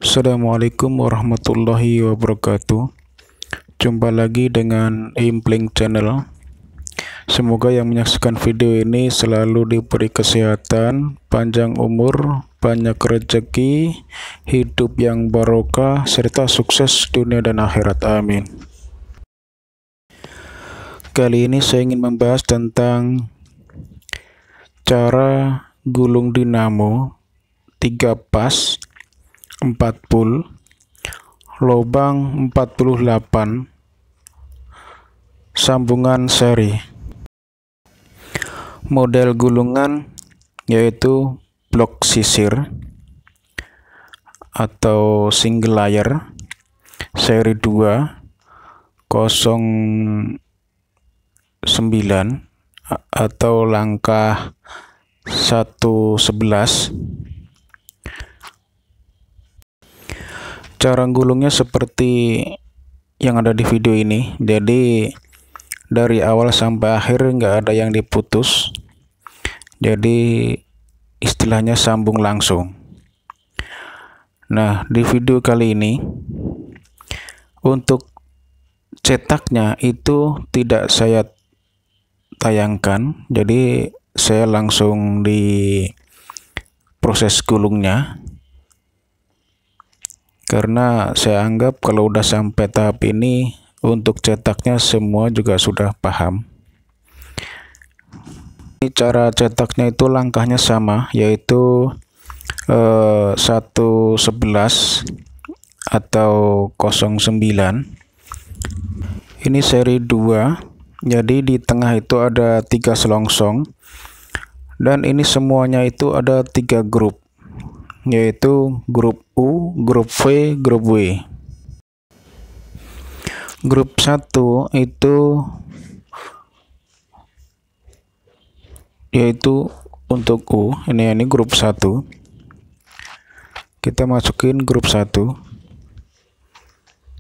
Assalamualaikum warahmatullahi wabarakatuh. Jumpa lagi dengan Impling Channel. Semoga yang menyaksikan video ini selalu diberi kesehatan, panjang umur, banyak rezeki, hidup yang barokah, serta sukses dunia dan akhirat. Amin. Kali ini saya ingin membahas tentang cara gulung dinamo 3 pas 4 pul lubang 48 sambungan seri. Model gulungan yaitu blok sisir atau single layer seri 209 atau langkah 111. Cara gulungnya seperti yang ada di video ini. Jadi dari awal sampai akhir nggak ada yang diputus. Jadi istilahnya sambung langsung. Nah, di video kali ini untuk cetaknya itu tidak saya tayangkan. Jadi saya langsung di proses gulungnya. Karena saya anggap kalau udah sampai tahap ini, untuk cetaknya semua juga sudah paham. Cara cetaknya itu langkahnya sama, yaitu 111 atau 09. Ini seri 2, jadi di tengah itu ada 3 selongsong, dan ini semuanya itu ada 3 grup, yaitu grup U, grup V, grup W. Grup 1 itu yaitu untuk U, ini grup 1. Kita masukin grup 1.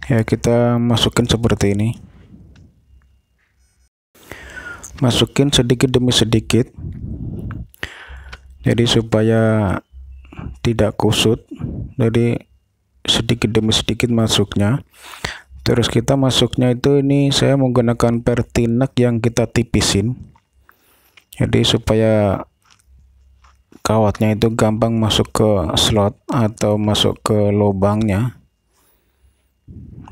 Ya, kita masukin seperti ini. Masukin sedikit demi sedikit. Jadi supaya tidak kusut, jadi sedikit demi sedikit masuknya. Terus kita masuknya itu, ini saya menggunakan pertinak yang kita tipisin, jadi supaya kawatnya itu gampang masuk ke slot atau masuk ke lubangnya.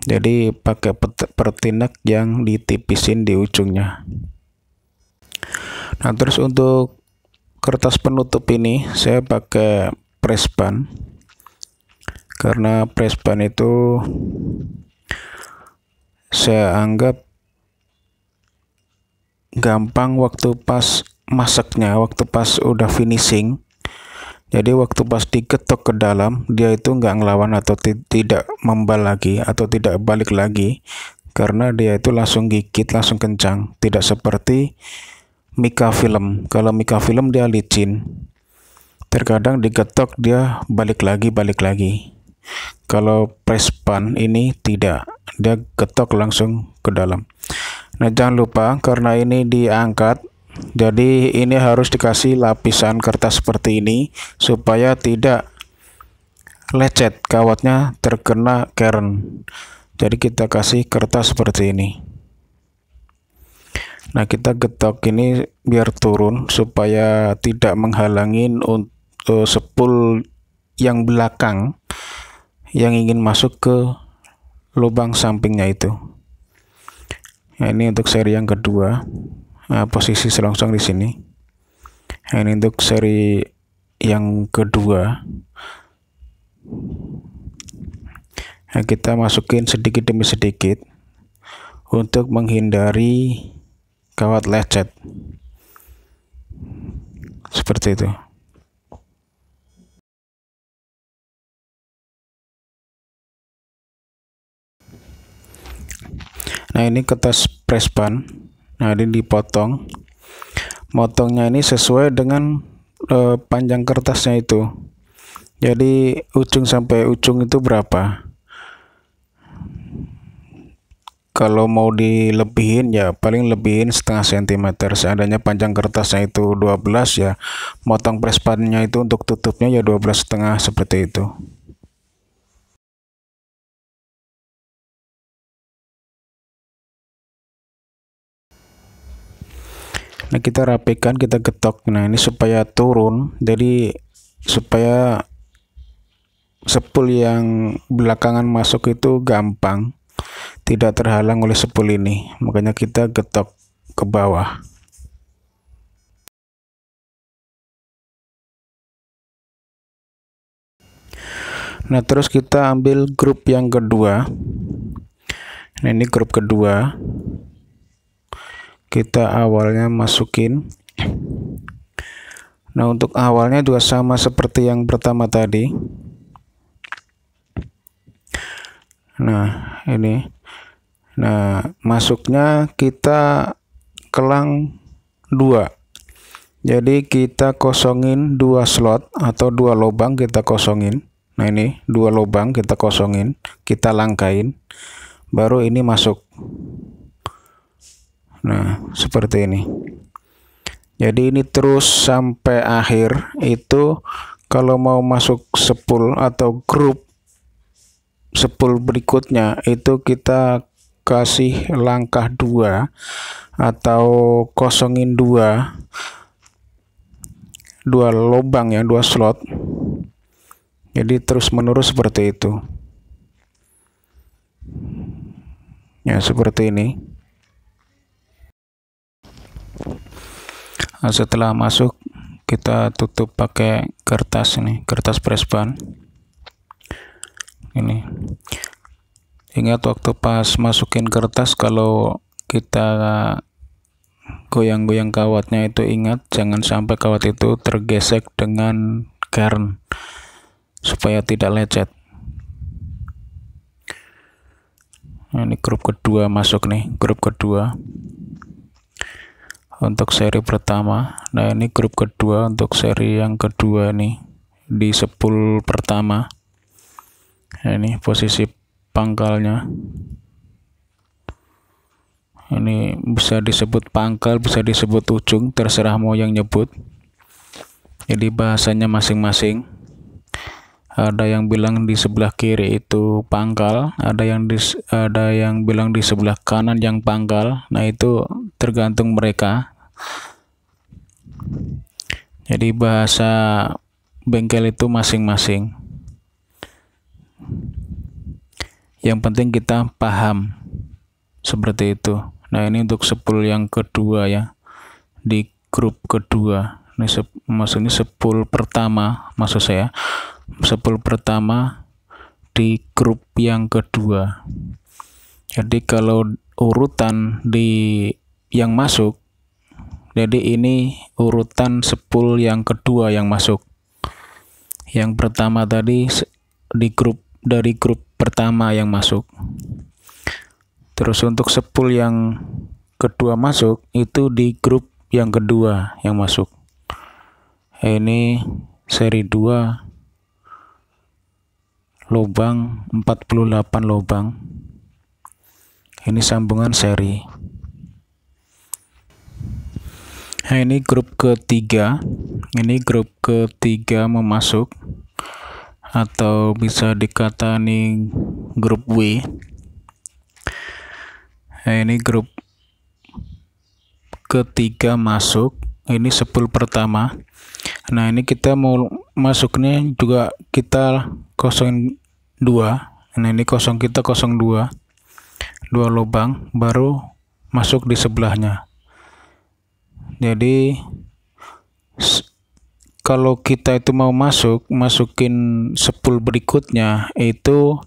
Jadi pakai pertinak yang ditipisin di ujungnya. Nah, terus untuk kertas penutup ini saya pakai presban, karena presban itu saya anggap gampang waktu pas masaknya, waktu pas udah finishing. Jadi waktu pas diketok ke dalam, dia itu nggak ngelawan atau tidak membal lagi atau tidak balik lagi, karena dia itu langsung gigit, langsung kencang, tidak seperti mica film. Kalau mica film dia licin, terkadang digetok dia balik lagi. Kalau presban ini tidak, dia getok langsung ke dalam. Nah, jangan lupa karena ini diangkat, jadi ini harus dikasih lapisan kertas seperti ini supaya tidak lecet, kawatnya terkena keren. Jadi kita kasih kertas seperti ini. Nah, kita getok ini biar turun supaya tidak menghalangi untuk sepul yang belakang yang ingin masuk ke lubang sampingnya itu. Nah, ini untuk seri yang kedua. Nah, posisi selongsong di sini. Nah, ini untuk seri yang kedua. Nah, kita masukin sedikit demi sedikit untuk menghindari kawat lecet. Seperti itu. Nah, ini kertas presban. Nah, ini dipotong. Motongnya ini sesuai dengan panjang kertasnya itu. Jadi ujung sampai ujung itu berapa? Kalau mau dilebihin ya paling lebihin setengah sentimeter. Seandainya panjang kertasnya itu 12, ya motong presbannya itu untuk tutupnya ya 12,5 seperti itu. Nah, kita rapikan, kita getok. Nah, ini supaya turun, jadi supaya sepul yang belakangan masuk itu gampang, tidak terhalang oleh sepul ini. Makanya kita getok ke bawah. Nah, terus kita ambil grup yang kedua. Nah, ini grup kedua. Kita awalnya masukin. Nah, untuk awalnya juga sama seperti yang pertama tadi. Nah, ini. Nah, masuknya kita kelang 2. Jadi kita kosongin 2 slot atau 2 lubang, kita kosongin. Nah, ini 2 lubang kita kosongin, kita langkain. Baru ini masuk. Nah, seperti ini. Jadi ini terus sampai akhir. Itu kalau mau masuk sepul atau grup sepul berikutnya, itu kita kasih langkah 2 atau kosongin 2 lubang ya, 2 slot. Jadi terus menerus seperti itu. Ya, seperti ini. Nah, setelah masuk, kita tutup pakai kertas ini, kertas presban. Ini. Ingat waktu pas masukin kertas, kalau kita goyang-goyang kawatnya itu, ingat jangan sampai kawat itu tergesek dengan garn supaya tidak lecet. Nah, ini grup kedua masuk nih, grup kedua untuk seri pertama. Nah, ini grup kedua untuk seri yang kedua nih, di sepul pertama. Nah, ini posisi pangkalnya. Ini bisa disebut pangkal, bisa disebut ujung, terserah mau yang nyebut. Jadi bahasanya masing-masing. Ada yang bilang di sebelah kiri itu pangkal, ada yang bilang di sebelah kanan yang pangkal. Nah, itu tergantung mereka. Jadi bahasa bengkel itu masing-masing. Yang penting kita paham seperti itu. Nah, ini untuk sepul yang kedua ya, di grup kedua. Ini maksudnya sepul pertama, maksud saya sepul pertama di grup yang kedua. Jadi kalau urutan di yang masuk, jadi ini urutan sepul yang kedua yang masuk. Yang pertama tadi dari grup pertama yang masuk. Terus untuk sepul yang kedua masuk itu di grup yang kedua yang masuk. Ini seri 2 lubang, 48 lubang. Ini sambungan seri. Nah, ini grup ketiga. Ini grup ketiga memasuk, atau bisa dikatani grup W. Nah, ini grup ketiga masuk. Ini sepul pertama. Nah, ini kita mau masuknya juga kita kosongin 2. Nah, ini kita kosong 2 lubang, baru masuk di sebelahnya. Jadi kalau kita itu mau masukin sepul berikutnya, itu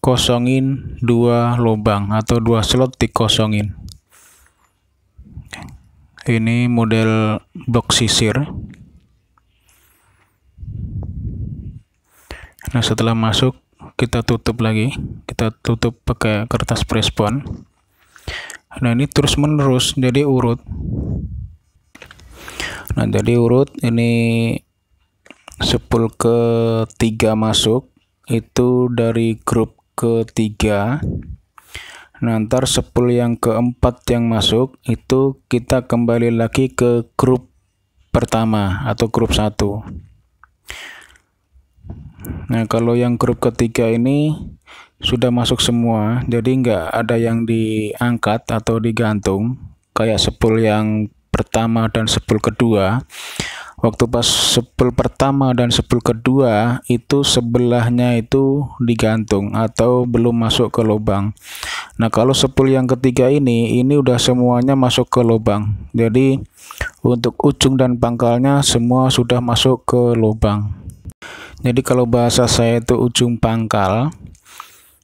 kosongin 2 lubang atau 2 slot dikosongin. Ini model blok sisir. Nah, setelah masuk kita tutup lagi, kita tutup pakai kertas presban. Nah, ini terus menerus, jadi urut. Nah, jadi urut. Ini sepul ketiga masuk itu dari grup ketiga. Nah, ntar sepul yang keempat yang masuk itu kita kembali lagi ke grup pertama atau grup 1. Nah, kalau yang grup ketiga ini sudah masuk semua, jadi nggak ada yang diangkat atau digantung. kayak sepul yang pertama dan sepul kedua. Waktu pas sepul pertama dan sepul kedua itu sebelahnya itu digantung atau belum masuk ke lubang. Nah, kalau sepul yang ketiga ini udah semuanya masuk ke lubang. Jadi untuk ujung dan pangkalnya semua sudah masuk ke lubang. Jadi kalau bahasa saya itu ujung pangkal,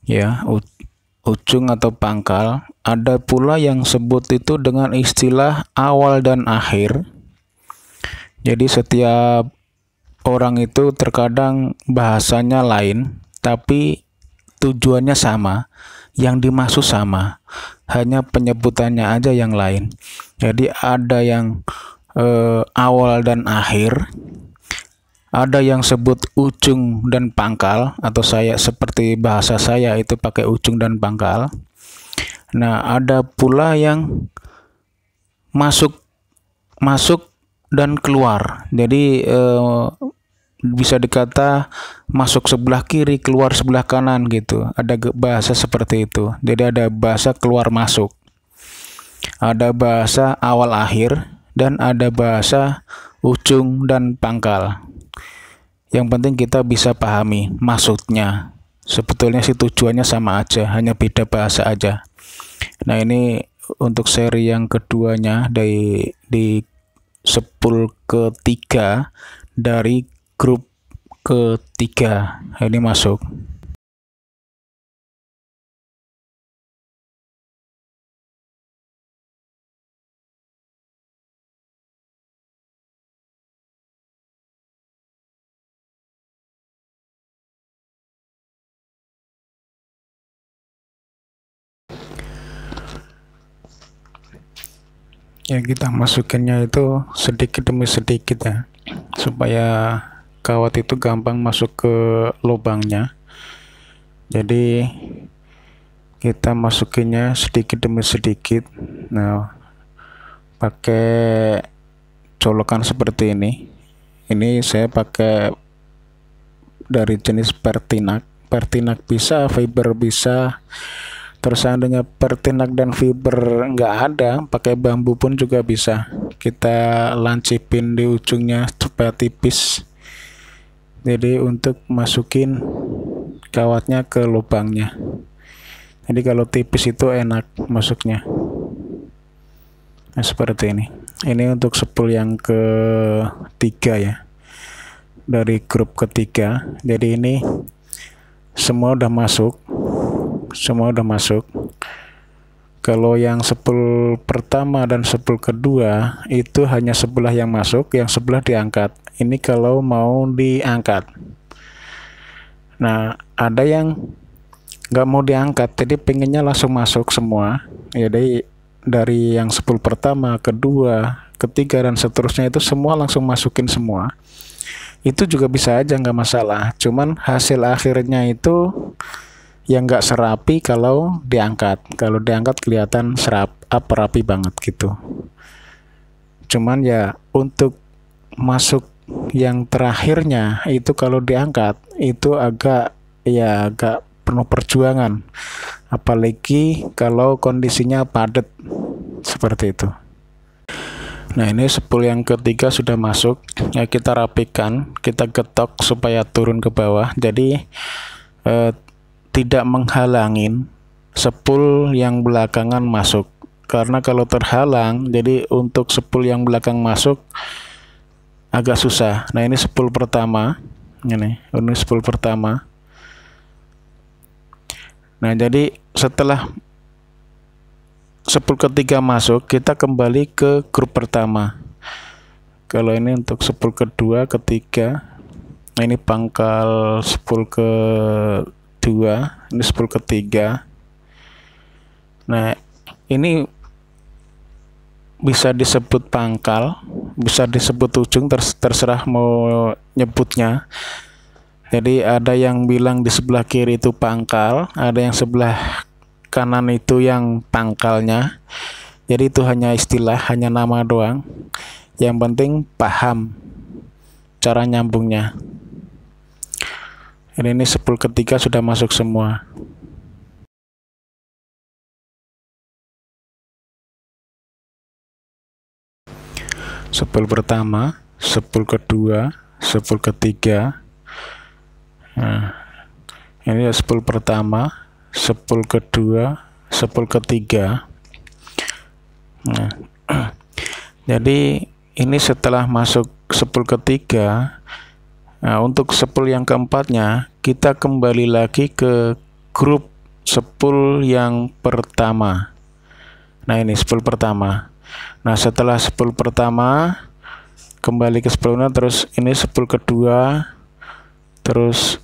ya, ujung atau pangkal. Ada pula yang sebut itu dengan istilah awal dan akhir. Jadi setiap orang itu terkadang bahasanya lain, tapi tujuannya sama, yang dimaksud sama, hanya penyebutannya aja yang lain. Jadi ada yang awal dan akhir, ada yang sebut ujung dan pangkal, atau saya seperti bahasa saya itu pakai ujung dan pangkal. Nah, ada pula yang masuk dan keluar. Jadi bisa dikata masuk sebelah kiri, keluar sebelah kanan gitu. Ada bahasa seperti itu. Jadi ada bahasa keluar masuk, ada bahasa awal akhir, dan ada bahasa ujung dan pangkal. Yang penting kita bisa pahami maksudnya. Sebetulnya sih tujuannya sama aja, hanya beda bahasa aja. Nah, ini untuk seri yang keduanya di sepul ketiga dari grup ketiga ini masuk. Ya, kita masukinnya itu sedikit demi sedikit ya, supaya kawat itu gampang masuk ke lubangnya. Jadi kita masukinnya sedikit demi sedikit. Nah, pakai colokan seperti ini. Ini saya pakai dari jenis Pertinak. Pertinak bisa, fiber bisa. Terus seandainya Pertinak dan fiber nggak ada, pakai bambu pun juga bisa. Kita lancipin di ujungnya supaya tipis. Jadi untuk masukin kawatnya ke lubangnya. Jadi kalau tipis itu enak masuknya. Nah, seperti ini. Ini untuk sepul yang ketiga ya, dari grup ketiga. Jadi ini semua udah masuk. Kalau yang sepul pertama dan sepul kedua itu hanya sebelah yang masuk, yang sebelah diangkat. Ini kalau mau diangkat. Nah, ada yang nggak mau diangkat, jadi pengennya langsung masuk semua. Jadi dari yang sepul pertama, kedua, ketiga, dan seterusnya itu semua langsung masukin semua. Itu juga bisa aja, nggak masalah. Cuman hasil akhirnya itu yang nggak serapi kalau diangkat. Kalau diangkat kelihatan rapi banget gitu. Cuman ya untuk masuk yang terakhirnya itu kalau diangkat itu agak penuh perjuangan. Apalagi kalau kondisinya padat seperti itu. Nah, ini sepul yang ketiga sudah masuk. Ya, kita rapikan, kita getok supaya turun ke bawah. Jadi tidak menghalangin sepul yang belakangan masuk, karena kalau terhalang, jadi untuk sepul yang belakang masuk agak susah. Nah, ini sepul pertama, ini sepul pertama. Nah, jadi setelah sepul ketiga masuk, kita kembali ke grup pertama. Kalau ini untuk sepul kedua, ketiga, nah ini pangkal sepul ke dua, ini sepul ketiga. Nah, ini bisa disebut pangkal, bisa disebut ujung, terserah mau nyebutnya. Jadi ada yang bilang di sebelah kiri itu pangkal, ada yang sebelah kanan itu yang pangkalnya. Jadi itu hanya istilah, hanya nama doang. Yang penting paham cara nyambungnya. Ini sepul ketiga sudah masuk semua. sepul pertama, sepul kedua, sepul ketiga. Nah, ini sepul pertama, sepul kedua, sepul ketiga. Nah, jadi ini setelah masuk sepul ketiga. Nah, untuk sepul yang keempatnya, kita kembali lagi ke grup sepul yang pertama. Nah, ini sepul pertama. Nah, setelah sepul pertama, kembali ke sepulnya, terus ini sepul kedua, terus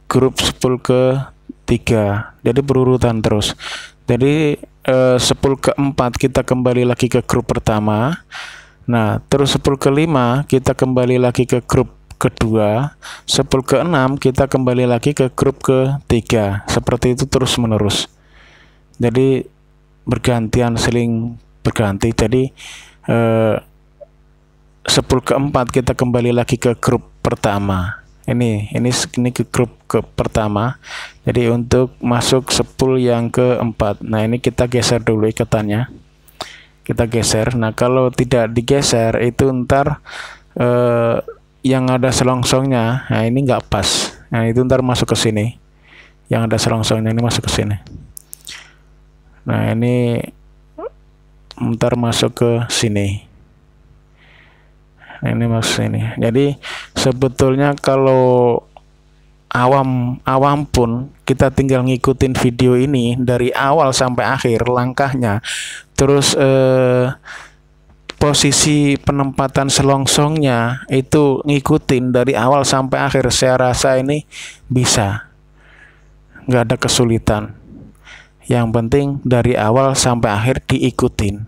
grup sepul ketiga. Jadi berurutan terus. Jadi sepul keempat kita kembali lagi ke grup pertama. Nah, terus sepul kelima kita kembali lagi ke grup kedua, sepul keenam kita kembali lagi ke grup ketiga. Seperti itu terus menerus. Jadi bergantian, saling berganti. Jadi sepul keempat kita kembali lagi ke grup pertama. Ini ke grup ke pertama. Jadi untuk masuk sepul yang keempat. Nah, ini kita geser dulu ikatannya. Kita geser. Nah, kalau tidak digeser itu ntar yang ada selongsongnya, nah ini nggak pas. Nah, itu ntar masuk ke sini. Yang ada selongsongnya ini masuk ke sini. Nah, ini ntar masuk ke sini. Nah, ini masuk sini. Jadi sebetulnya kalau awam pun kita tinggal ngikutin video ini dari awal sampai akhir langkahnya. Terus posisi penempatan selongsongnya itu ngikutin dari awal sampai akhir. Saya rasa ini bisa, nggak ada kesulitan. Yang penting dari awal sampai akhir diikutin.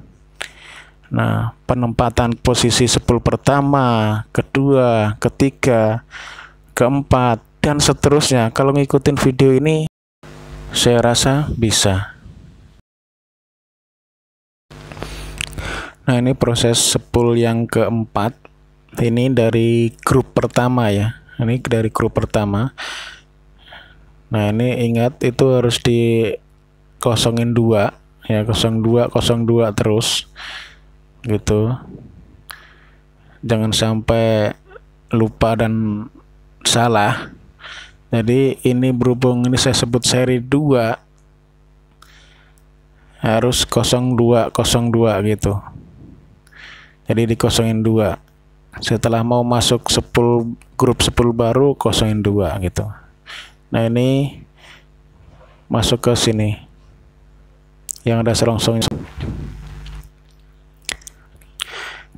Nah, penempatan posisi sepul pertama, kedua, ketiga, keempat, dan seterusnya. Kalau ngikutin video ini, saya rasa bisa. Nah, ini proses sepul yang keempat. Ini dari grup pertama ya. Ini dari grup pertama. Nah, ini ingat itu harus dikosongin 2 ya, 02 02 terus gitu. Jangan sampai lupa dan salah. Jadi ini berhubung ini saya sebut seri 2, harus 02 02 gitu. Jadi dikosongin 2. Setelah mau masuk grup sepul baru, kosongin 2 gitu. Nah, ini masuk ke sini yang ada selongsongnya.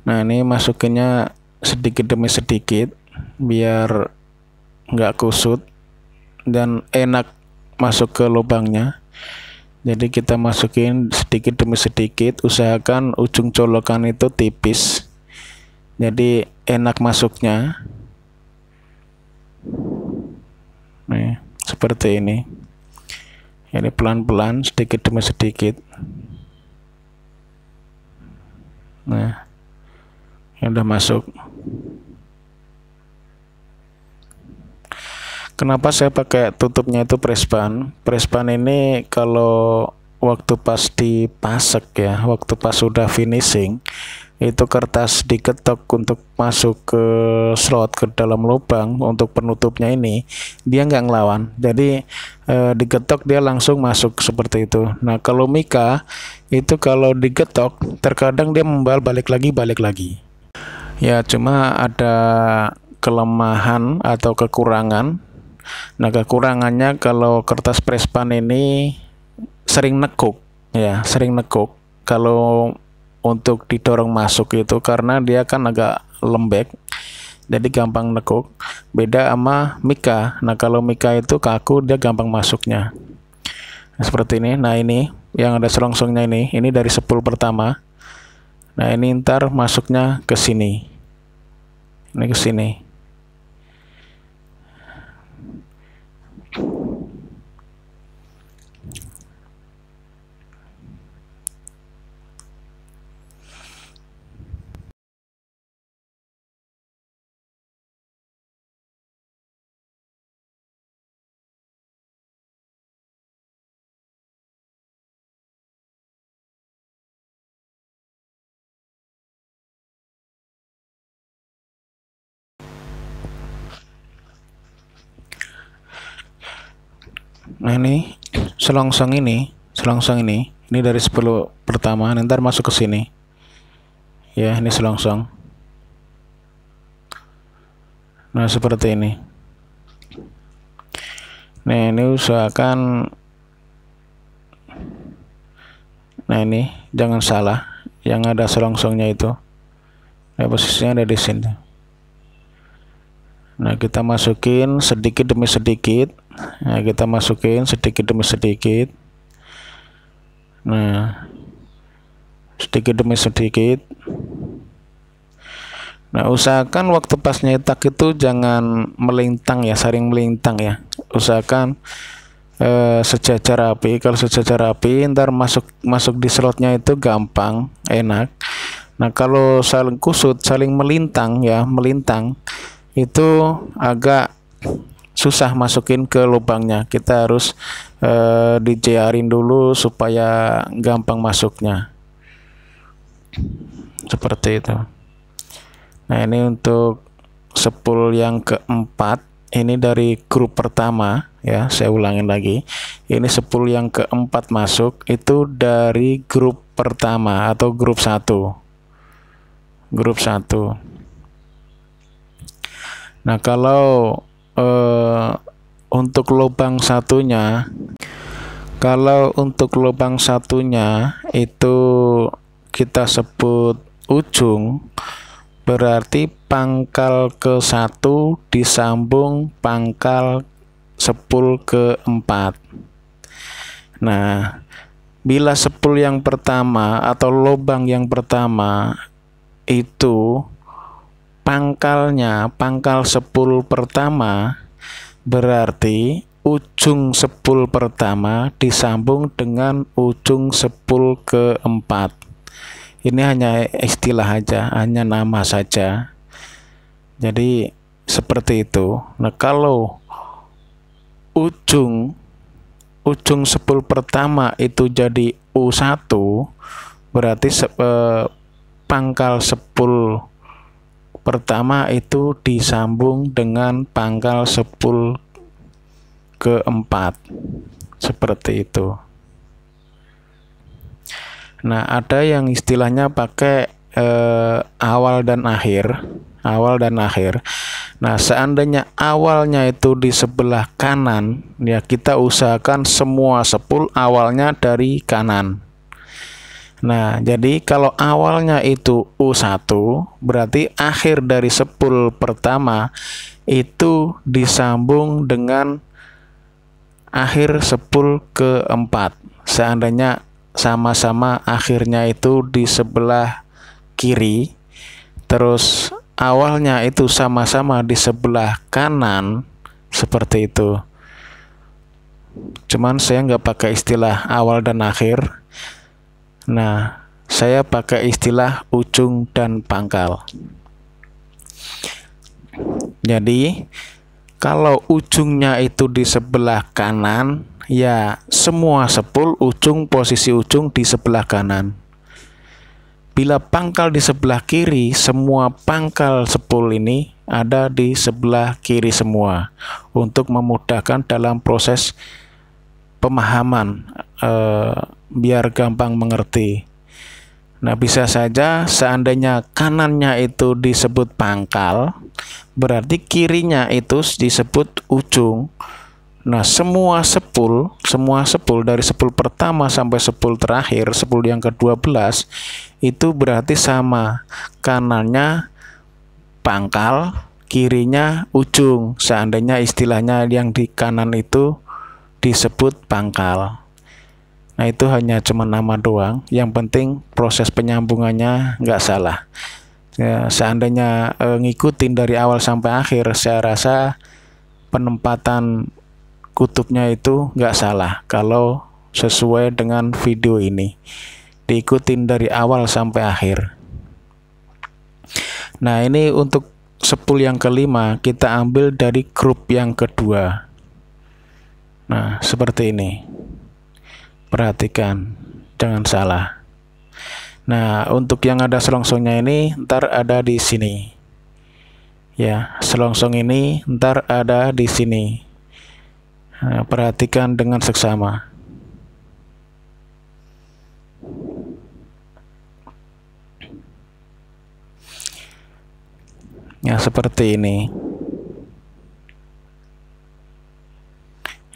Nah, ini masukinnya sedikit demi sedikit biar nggak kusut dan enak masuk ke lubangnya. Jadi kita masukin sedikit demi sedikit, usahakan ujung colokan itu tipis, jadi enak masuknya. Nih, seperti ini. Ini pelan-pelan, sedikit demi sedikit. Nah, yang udah masuk. Kenapa saya pakai tutupnya itu prespan? Prespan ini kalau waktu pas dipasek ya, waktu pas sudah finishing, itu kertas diketok untuk masuk ke slot ke dalam lubang untuk penutupnya ini, dia nggak ngelawan. Jadi diketok dia langsung masuk seperti itu. Nah, kalau mika itu kalau diketok terkadang dia balik lagi. Ya, cuma ada kelemahan atau kekurangan. Nah, kekurangannya kalau kertas prespan ini sering nekuk ya, sering nekuk kalau untuk didorong masuk itu, karena dia kan agak lembek, jadi gampang nekuk. Beda sama mika. Nah, kalau mika itu kaku, dia gampang masuknya. Nah, seperti ini. Nah, ini yang ada selongsongnya ini dari sepul pertama. Nah, ini ntar masuknya ke sini. Ini ke sini. Nah ini selongsong ini dari 10 pertama, ntar masuk ke sini. Ya, ini selongsong. Nah, seperti ini. Nah, ini usahakan. Nah, ini jangan salah, yang ada selongsongnya itu. Nah, posisinya ada di sini. Nah, kita masukin sedikit demi sedikit. Nah, kita masukin sedikit demi sedikit. Nah, sedikit demi sedikit. Nah, usahakan waktu pas nyetak itu jangan melintang ya, saring melintang ya. Usahakan sejajar rapi. Kalau sejajar rapi, ntar masuk di slotnya itu gampang, enak. Nah, kalau saling kusut, saling melintang ya, itu agak susah masukin ke lubangnya. Kita harus di-JR-in dulu supaya gampang masuknya. Seperti itu. Nah, ini untuk spool yang keempat, ini dari grup pertama ya, saya ulangin lagi. Ini spool yang keempat masuk itu dari grup pertama atau grup 1. Grup 1. Nah, kalau untuk lubang satunya, itu kita sebut ujung, berarti pangkal ke-1 disambung pangkal spool ke-4. Nah, bila spool yang pertama atau lubang yang pertama itu pangkal spool pertama, berarti ujung spool pertama disambung dengan ujung spool ke-4. Ini hanya istilah aja, hanya nama saja. Jadi seperti itu. Nah, kalau ujung spool pertama itu jadi U1, berarti pangkal spool pertama itu disambung dengan pangkal spool ke-4. Seperti itu. Nah, ada yang istilahnya pakai awal dan akhir. Nah, seandainya awalnya itu di sebelah kanan, ya kita usahakan semua spool awalnya dari kanan. Nah, jadi kalau awalnya itu U1, berarti akhir dari spool pertama itu disambung dengan akhir spool ke-4. Seandainya sama-sama akhirnya itu di sebelah kiri, terus awalnya itu sama-sama di sebelah kanan, seperti itu. Cuman saya nggak pakai istilah awal dan akhir. Nah, saya pakai istilah ujung dan pangkal. Jadi, kalau ujungnya itu di sebelah kanan, ya semua spool posisi ujung di sebelah kanan. Bila pangkal di sebelah kiri, semua pangkal spool ini ada di sebelah kiri semua, untuk memudahkan dalam proses pemahaman, biar gampang mengerti. Nah, bisa saja seandainya kanannya itu disebut pangkal, berarti kirinya itu disebut ujung. Nah, semua spool dari spool pertama sampai spool terakhir, spool yang ke-12, itu berarti sama. Kanannya pangkal, kirinya ujung. Seandainya istilahnya yang di kanan itu disebut pangkal. Nah, itu hanya cuma nama doang. Yang penting proses penyambungannya nggak salah. Ya, seandainya ngikutin dari awal sampai akhir, saya rasa penempatan kutubnya itu nggak salah kalau sesuai dengan video ini, diikutin dari awal sampai akhir. Nah, ini untuk spool yang kelima kita ambil dari grup yang kedua. Nah, seperti ini, perhatikan jangan salah. Nah, untuk yang ada selongsongnya ini ntar ada di sini ya, selongsong ini ntar ada di sini. Nah, perhatikan dengan seksama. Ya, seperti ini.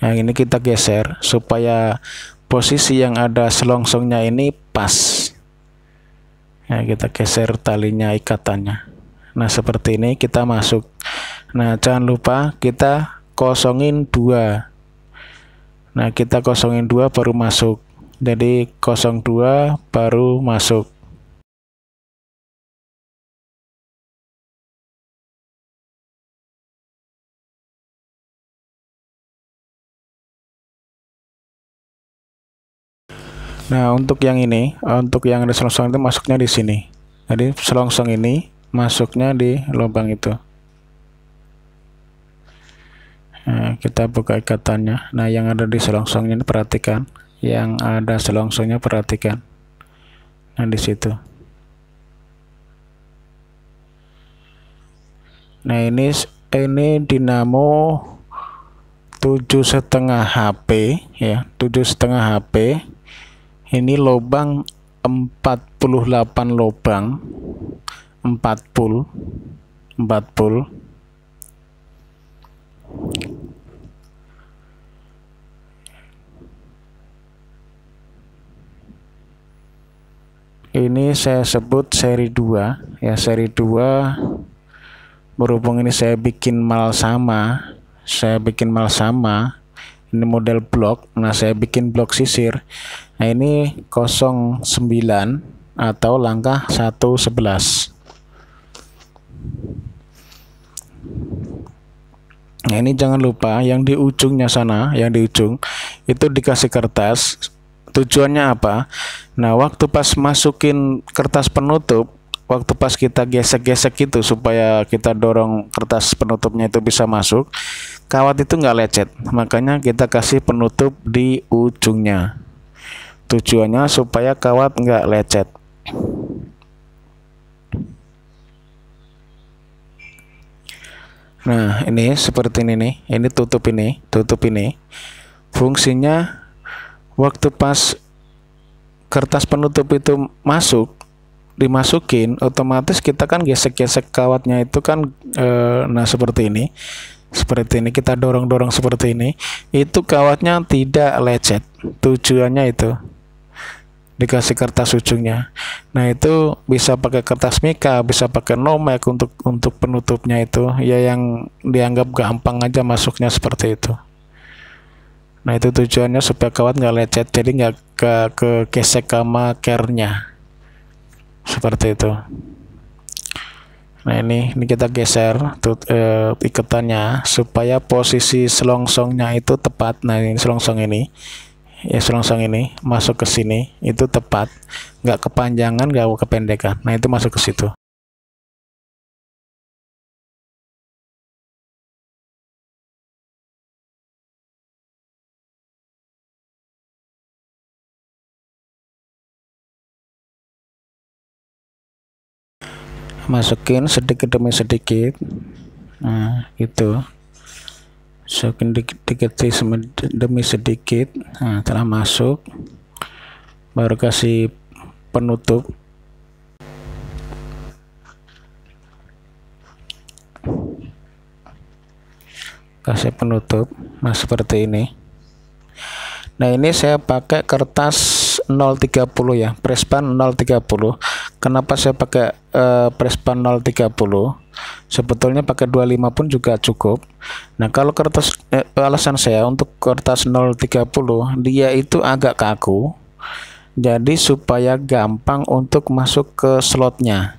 Yang ini kita geser supaya posisi yang ada selongsongnya ini pas. Ya, kita geser talinya, ikatannya. Nah, seperti ini kita masuk. Nah, jangan lupa kita kosongin 2. Nah, kita kosongin 2 baru masuk. Jadi 02 baru masuk. Nah, untuk yang ini, untuk yang ada selongsong itu masuknya di sini. Jadi selongsong ini masuknya di lubang itu. Nah, kita buka ikatannya. Nah, yang ada di selongsongnya ini perhatikan. Yang ada selongsongnya perhatikan. Nah, di situ. Nah, ini dinamo 7,5 HP ya, 7,5 HP. Ini lubang 48 lubang, 40. Ini saya sebut seri 2 ya, seri 2. Berhubung ini saya bikin mal sama. Ini model blok. Nah, saya bikin blok sisir. Nah, ini 09 atau langkah 111. Nah, ini jangan lupa yang di ujungnya sana, yang di ujung itu dikasih kertas. Tujuannya apa? Nah, waktu pas masukin kertas penutup, waktu pas kita gesek-gesek itu supaya kita dorong kertas penutupnya itu bisa masuk, kawat itu nggak lecet. Makanya kita kasih penutup di ujungnya. Tujuannya supaya kawat nggak lecet. Nah, ini seperti ini nih. Ini tutup ini. Fungsinya waktu pas kertas penutup itu dimasukin, otomatis kita kan gesek-gesek kawatnya itu kan nah seperti ini kita dorong-dorong seperti ini, itu kawatnya tidak lecet. Tujuannya itu dikasih kertas ujungnya. Nah, itu bisa pakai kertas mika, bisa pakai nomek untuk penutupnya itu ya, yang dianggap gampang aja masuknya seperti itu. Nah, itu tujuannya supaya kawat nggak lecet, jadi nggak ke gesek sama kernya seperti itu. Nah, ini kita geser ikatannya supaya posisi selongsongnya itu tepat. Nah, ini selongsong ini masuk ke sini itu tepat, nggak kepanjangan, nggak kependekan. Nah, itu masuk ke situ. Masukin sedikit demi sedikit. Nah, itu masukin dikit demi sedikit. Nah, telah masuk, baru kasih penutup. Nah, seperti ini. Nah, ini saya pakai kertas 030 ya, Prespan 030. Kenapa saya pakai Prespan 030? Sebetulnya pakai 25 pun juga cukup. Nah, kalau kertas alasan saya untuk kertas 030, dia itu agak kaku. Jadi supaya gampang untuk masuk ke slotnya.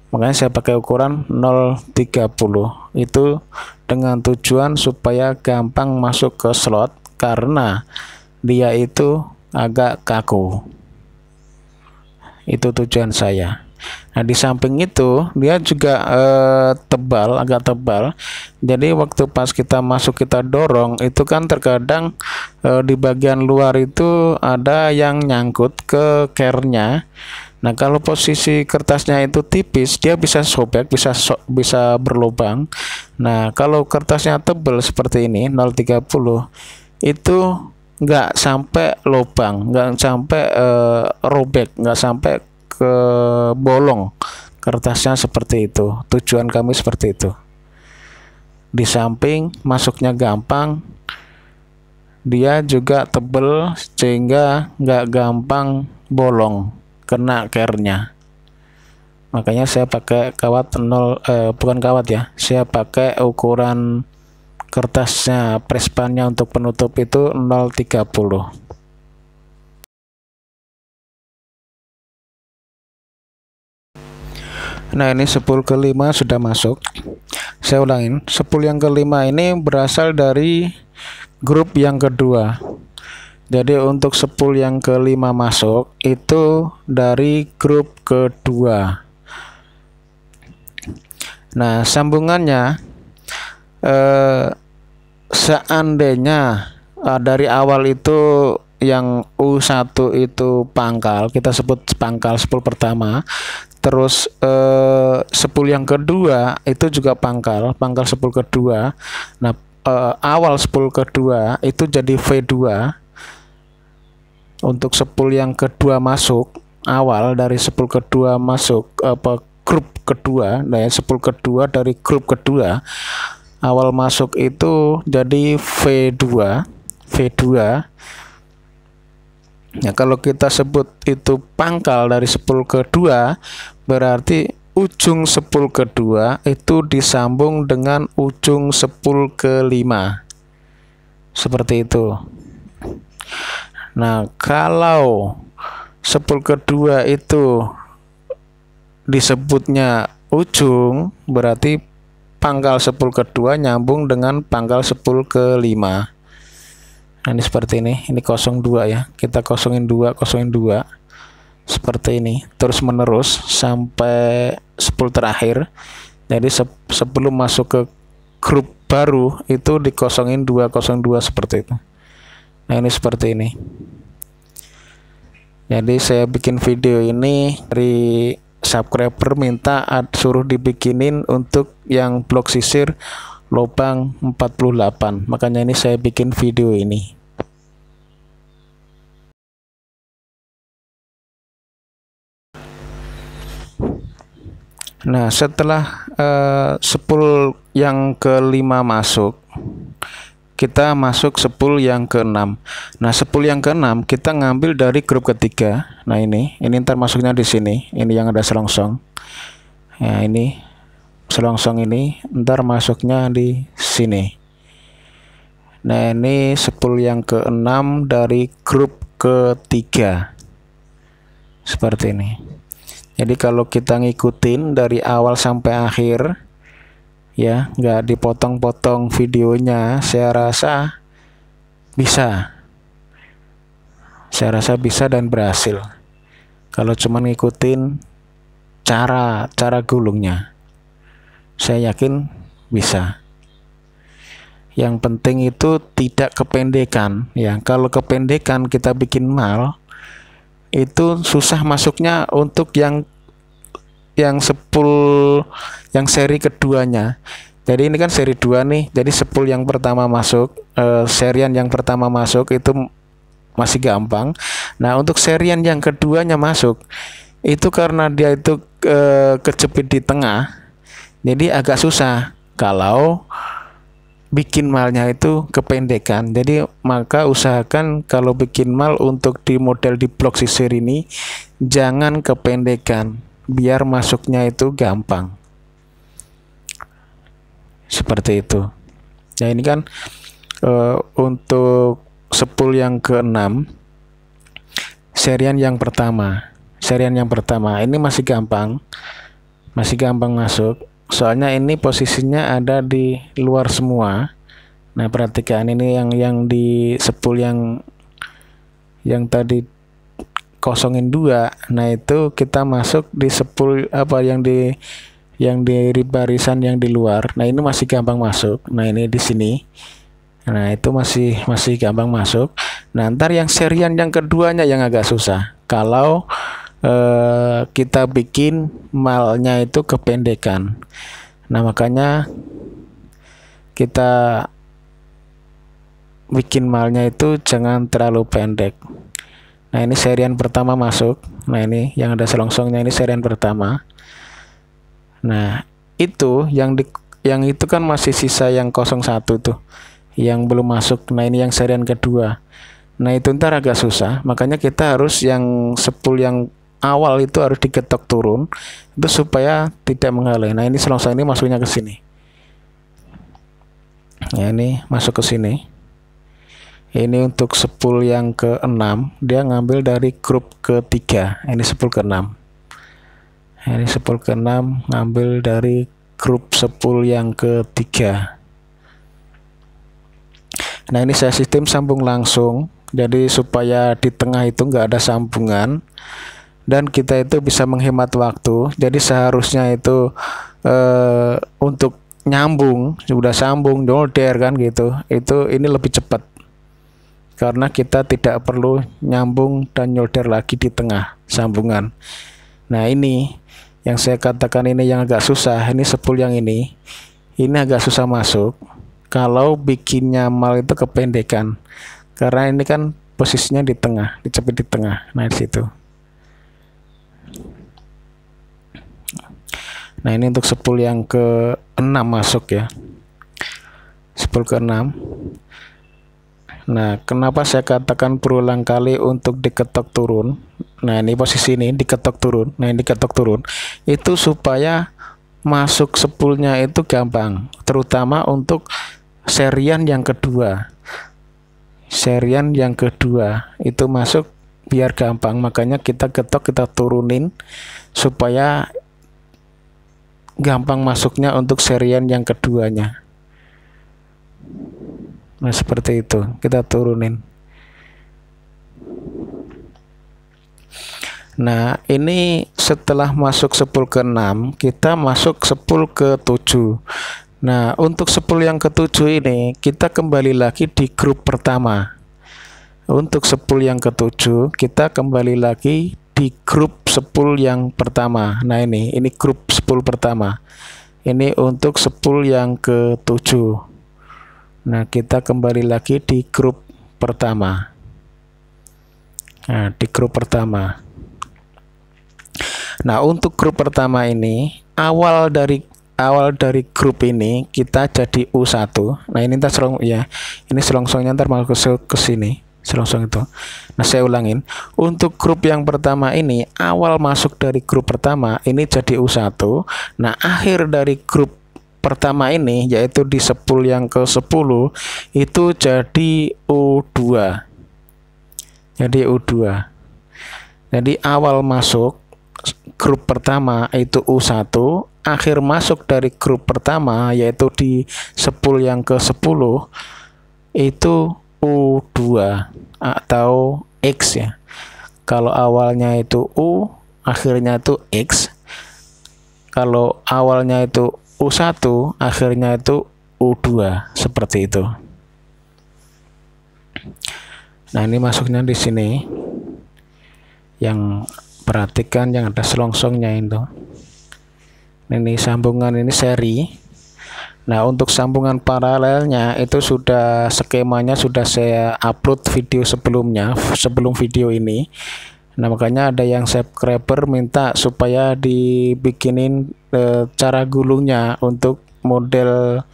Makanya saya pakai ukuran 030. Itu dengan tujuan supaya gampang masuk ke slot, karena dia itu agak kaku. Itu tujuan saya. Nah, di samping itu dia juga agak tebal. Jadi waktu pas kita masuk, kita dorong, itu kan terkadang di bagian luar itu ada yang nyangkut ke kernya. Nah, kalau posisi kertasnya itu tipis, dia bisa sobek, bisa berlubang. Nah, kalau kertasnya tebal seperti ini 0,30, itu nggak sampai lubang, nggak sampai robek, nggak sampai ke bolong kertasnya, seperti itu. Tujuan kami seperti itu. Di samping masuknya gampang, dia juga tebal sehingga nggak gampang bolong kena care-nya. Makanya saya pakai kawat bukan kawat ya, saya pakai ukuran kertasnya prespannya untuk penutup itu 0,30. Nah, ini spool kelima sudah masuk. Saya ulangin, spool yang kelima ini berasal dari grup yang kedua. Jadi untuk spool yang kelima masuk itu dari grup kedua. Nah, sambungannya seandainya dari awal itu yang U1 itu pangkal, kita sebut pangkal spool pertama. Terus spool yang kedua itu juga pangkal spool kedua. Nah, awal spool kedua itu jadi V2. Untuk spool yang kedua masuk, awal dari spool kedua masuk grup kedua, nah ya, spool kedua dari grup kedua awal masuk itu jadi V2. Nah, kalau kita sebut itu pangkal dari spool kedua, berarti ujung spool kedua itu disambung dengan ujung spool kelima, seperti itu. Nah, kalau spool kedua itu disebutnya ujung, berarti pangkal spool kedua nyambung dengan pangkal spool kelima. Nah, ini seperti ini 02 ya, kita kosongin 2 seperti ini terus menerus sampai spool terakhir. Jadi sebelum masuk ke grup baru itu dikosongin 202 seperti itu. Nah, ini seperti ini. Jadi saya bikin video ini dari subscriber minta suruh dibikinin untuk yang blok sisir lubang 48. Makanya ini saya bikin video ini. Nah, setelah spool yang kelima masuk, kita masuk spool yang keenam. Nah, spool yang keenam kita ngambil dari grup ketiga. Nah, ini ntar masuknya di sini. Ini yang ada selongsong. Ya, ini selongsong ini ntar masuknya di sini. Nah, ini spool yang keenam dari grup ketiga. Seperti ini. Jadi kalau kita ngikutin dari awal sampai akhir, ya, nggak dipotong-potong videonya, saya rasa bisa dan berhasil kalau cuma ngikutin cara gulungnya. Saya yakin bisa. Yang penting itu tidak kependekan ya. Kalau kependekan kita bikin mal, itu susah masuknya untuk yang spool yang seri keduanya. Jadi ini kan seri 2 nih. Jadi spool yang pertama masuk, serian yang pertama masuk itu masih gampang. Nah, untuk serian yang keduanya masuk itu karena dia itu kejepit di tengah, jadi agak susah kalau bikin malnya itu kependekan. Jadi maka usahakan kalau bikin mal untuk di model di blok sisir ini jangan kependekan, biar masuknya itu gampang. Seperti itu. Nah, ini kan untuk spool yang keenam, serian yang pertama ini masih gampang masuk. Soalnya ini posisinya ada di luar semua. Nah, perhatikan ini yang di spool yang tadi kosongin 2. Nah, itu kita masuk di spool yang di barisan yang di luar. Nah, ini masih gampang masuk. Nah, ini di sini. Nah, itu masih gampang masuk. Nah, ntar yang serian yang keduanya yang agak susah. Kalau kita bikin malnya itu kependekan. Nah, makanya kita bikin malnya itu jangan terlalu pendek. Nah, ini serian pertama masuk. Nah, ini yang ada selongsongnya, ini serian pertama. Nah, itu yang itu kan masih sisa yang 01 tuh yang belum masuk. Nah, ini yang serian kedua. Nah, itu ntar agak susah, makanya kita harus yang spool yang awal itu harus diketok turun itu supaya tidak menghalang. Nah, ini selongsong ini masuknya ke sini. Ya, ini masuk ke sini. Ini untuk spool yang ke-6, dia ngambil dari grup ke-3. Ini spool ke-6. Ini spool ke-6 ngambil dari grup spool yang ke-3. Nah, ini saya sistem sambung langsung, jadi supaya di tengah itu nggak ada sambungan dan kita itu bisa menghemat waktu. Jadi seharusnya itu untuk nyambung, sudah sambung solder kan gitu, itu ini lebih cepat karena kita tidak perlu nyambung dan nyolder lagi di tengah sambungan. Nah, ini yang saya katakan ini yang agak susah. Ini spool yang ini agak susah masuk kalau bikin nyamal itu kependekan, karena ini kan posisinya di tengah, dicepit di tengah. Nah, di situ. Nah, ini untuk spool yang ke-6 masuk ya, spool ke-6. Nah, kenapa saya katakan berulang kali untuk diketok turun? Nah, ini posisi ini diketok turun. Nah, ini diketok turun itu supaya masuk spoolnya itu gampang, terutama untuk serian yang kedua. Serian yang kedua itu masuk biar gampang, makanya kita ketok, kita turunin supaya gampang masuknya untuk serian yang keduanya. Nah, seperti itu, kita turunin. Nah, ini setelah masuk spool ke-6, kita masuk spool ke-7. Nah, untuk spool yang ke-7 ini kita kembali lagi di grup pertama. Untuk spool yang ke-7 kita kembali lagi di grup spool yang pertama. Nah, ini grup spool pertama. Ini untuk spool yang ke-7. Nah, kita kembali lagi di grup pertama. Nah, di grup pertama. Nah, untuk grup pertama ini awal dari grup ini kita jadi U1. Nah, ini ntar ini selongsongnya ntar mau ke sini, selongsong itu. Nah, saya ulangin. Untuk grup yang pertama ini awal masuk dari grup pertama ini jadi U1. Nah, akhir dari grup pertama ini yaitu di spool yang ke-10 itu jadi U2. Jadi U2. Jadi awal masuk grup pertama itu U1, akhir masuk dari grup pertama yaitu di spool yang ke-10 itu U2 atau X ya. Kalau awalnya itu U, akhirnya itu X. Kalau awalnya itu U1, akhirnya itu U2, seperti itu. Nah, ini masuknya di sini. Yang perhatikan yang ada selongsongnya itu. Ini sambungan ini seri. Nah, untuk sambungan paralelnya itu sudah skemanya sudah saya upload video sebelumnya, sebelum video ini. Nah, makanya ada yang subscriber minta supaya dibikinin cara gulungnya untuk model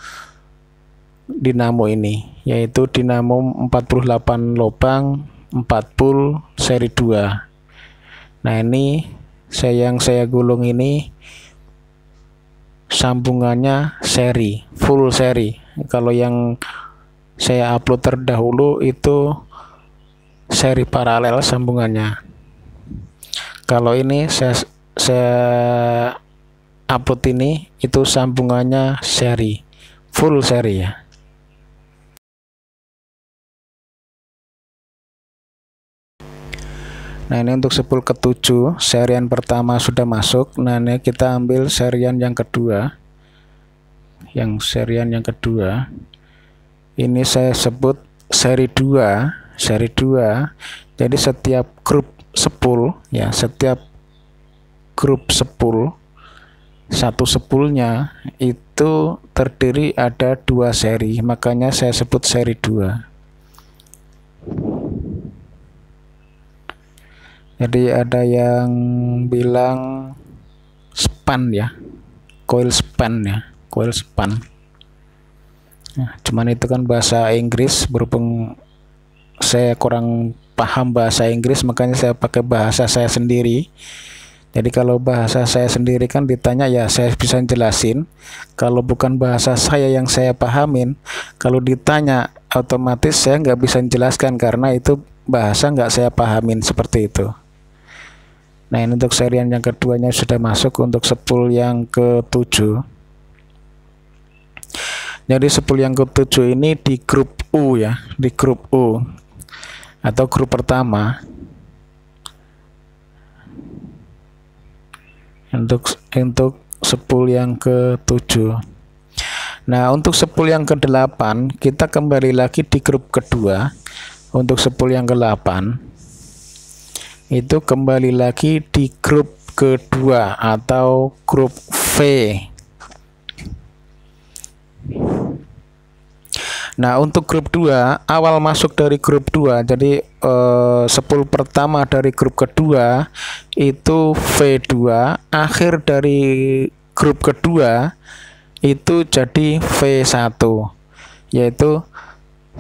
dinamo ini, yaitu dinamo 48 lubang 4 pul seri 2. Nah, ini yang saya gulung ini sambungannya seri, full seri. Kalau yang saya upload terdahulu itu seri paralel sambungannya. Kalau ini saya upload ini itu sambungannya seri, full seri ya. Nah, ini untuk spool ke-7 serian pertama sudah masuk. Nah, ini kita ambil serian yang kedua. Yang serian yang kedua ini saya sebut seri 2, seri 2. Jadi setiap grup spool ya, setiap grup sepul, satu sepulnya itu terdiri ada 2 seri, makanya saya sebut seri 2. Jadi ada yang bilang span ya, coil span ya, coil span. Nah, cuman itu kan bahasa Inggris, berhubung saya kurang paham bahasa Inggris, makanya saya pakai bahasa saya sendiri. Jadi kalau bahasa saya sendiri kan ditanya ya saya bisa jelasin. Kalau bukan bahasa saya yang saya pahamin, kalau ditanya otomatis saya nggak bisa menjelaskan karena itu bahasa nggak saya pahamin, seperti itu. Nah, ini untuk serian yang keduanya sudah masuk untuk sepul yang ke-7. Jadi sepul yang ke-7 ini di grup U ya, di grup U atau grup pertama. Untuk sepul yang ke-7. Nah, untuk sepul yang ke-8 kita kembali lagi di grup kedua. Untuk sepul yang ke-8 itu kembali lagi di grup kedua atau grup V. Nah, untuk grup 2, awal masuk dari grup 2, jadi sepul pertama dari grup kedua itu V2, akhir dari grup kedua itu jadi V1, yaitu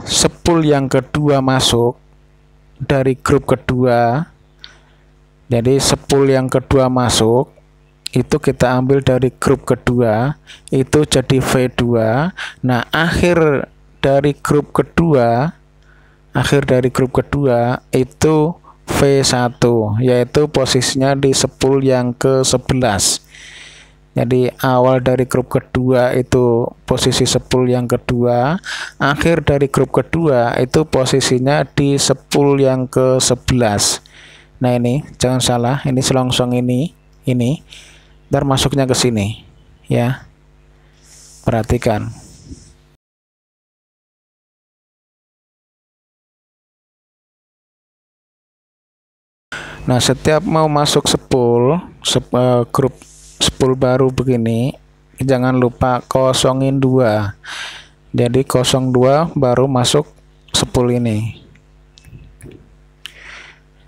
sepul yang kedua masuk dari grup kedua. Jadi sepul yang kedua masuk itu kita ambil dari grup kedua, itu jadi V2. Nah, akhir dari grup kedua itu V1, yaitu posisinya di sepul yang ke-11. Jadi awal dari grup kedua itu posisi sepul yang kedua, akhir dari grup kedua itu posisinya di sepul yang ke-11. Nah, ini jangan salah, ini selongsong ini ntar masuknya ke sini ya, perhatikan. Nah, setiap mau masuk grup sepul baru begini, jangan lupa kosongin 2. Jadi 02 baru masuk sepul ini.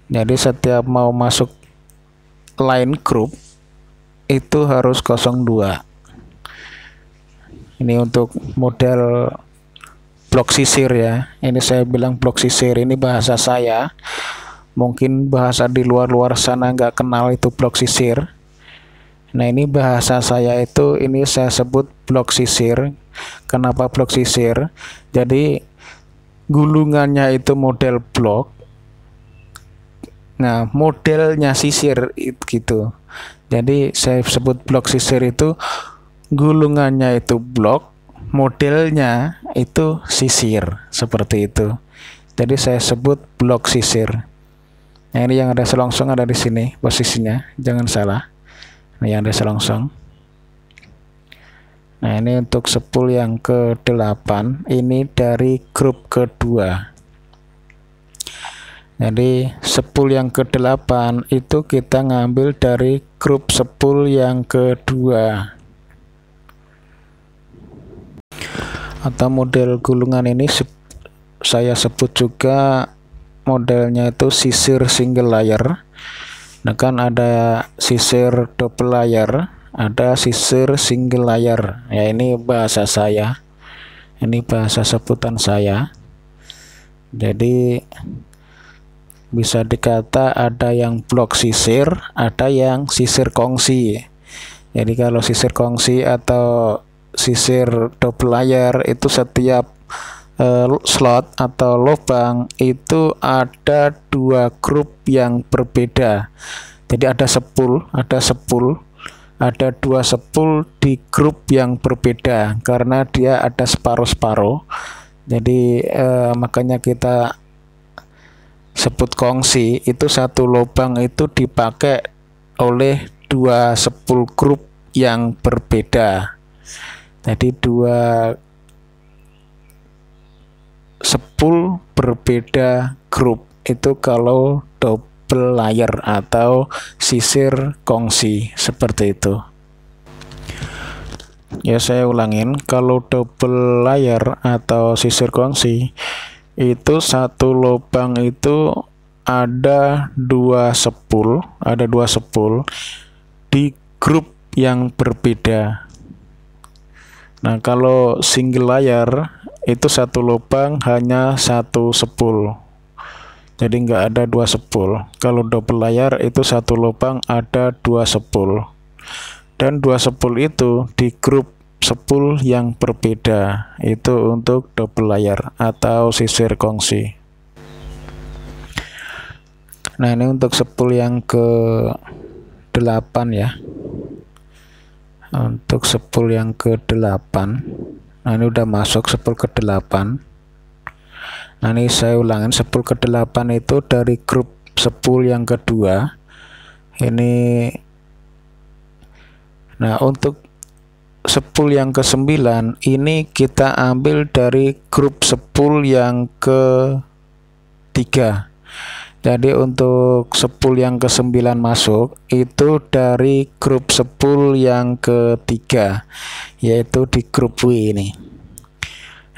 Jadi setiap mau masuk line group itu harus 02. Ini untuk model blok sisir ya. Ini saya bilang blok sisir, ini bahasa saya. Mungkin bahasa di luar sana nggak kenal itu blok sisir. Nah, ini bahasa saya itu, ini saya sebut blok sisir. Kenapa blok sisir? Jadi gulungannya itu model blok. Nah, modelnya sisir gitu. Jadi saya sebut blok sisir itu gulungannya itu blok, modelnya itu sisir, seperti itu. Jadi saya sebut blok sisir. Nah, ini yang ada selongsong ada di sini posisinya, jangan salah. Nah, yang ada selongsong. Nah, ini untuk sepul yang ke-8, ini dari grup kedua. Jadi sepul yang ke-8 itu kita ngambil dari grup sepul yang kedua. Atau model gulungan ini saya sebut juga modelnya itu sisir single layer. Nah, kan ada sisir double layer, ada sisir single layer. Ya, ini bahasa saya. Ini bahasa sebutan saya. Jadi bisa dikata ada yang blok sisir, ada yang sisir kongsi. Jadi kalau sisir kongsi atau sisir double layer itu setiap slot atau lubang itu ada 2 grup yang berbeda. Jadi ada 2 sepul di grup yang berbeda karena dia ada separuh-separuh. Jadi makanya kita sebut kongsi, itu satu lubang itu dipakai oleh 2 sepul grup yang berbeda. Jadi 2 sepul berbeda grup itu kalau double layer atau sisir kongsi seperti itu. Ya, saya ulangin, kalau double layer atau sisir kongsi itu satu lubang itu ada dua sepul di grup yang berbeda. Nah, kalau single layer itu satu lubang hanya satu sepul, jadi nggak ada dua sepul. Kalau double layer itu satu lubang ada dua sepul, dan dua sepul itu di grup sepul yang berbeda. Itu untuk double layer atau sisir kongsi. Nah, ini untuk sepul yang ke 8 ya. Untuk sepul yang ke 8, nah ini udah masuk sepul ke 8. Nah, ini saya ulangin, sepul ke 8 itu dari grup sepul yang kedua ini. Nah, untuk sepul yang ke 9 ini kita ambil dari grup sepul yang ke 3. Jadi untuk sepul yang ke 9 masuk itu dari grup sepul yang ketiga, yaitu di grup W ini.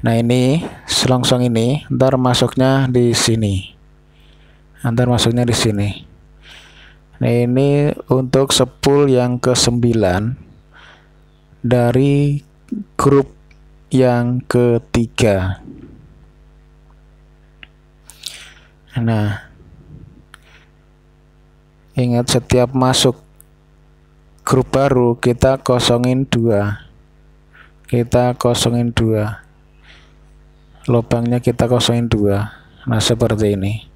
Nah, ini selongsong ini ntar masuknya di sini. Nah, ini untuk sepul yang ke 9 dari grup yang ketiga. Nah, ingat, setiap masuk grup baru kita kosongin 2. Lubangnya kita kosongin 2. Nah, seperti ini.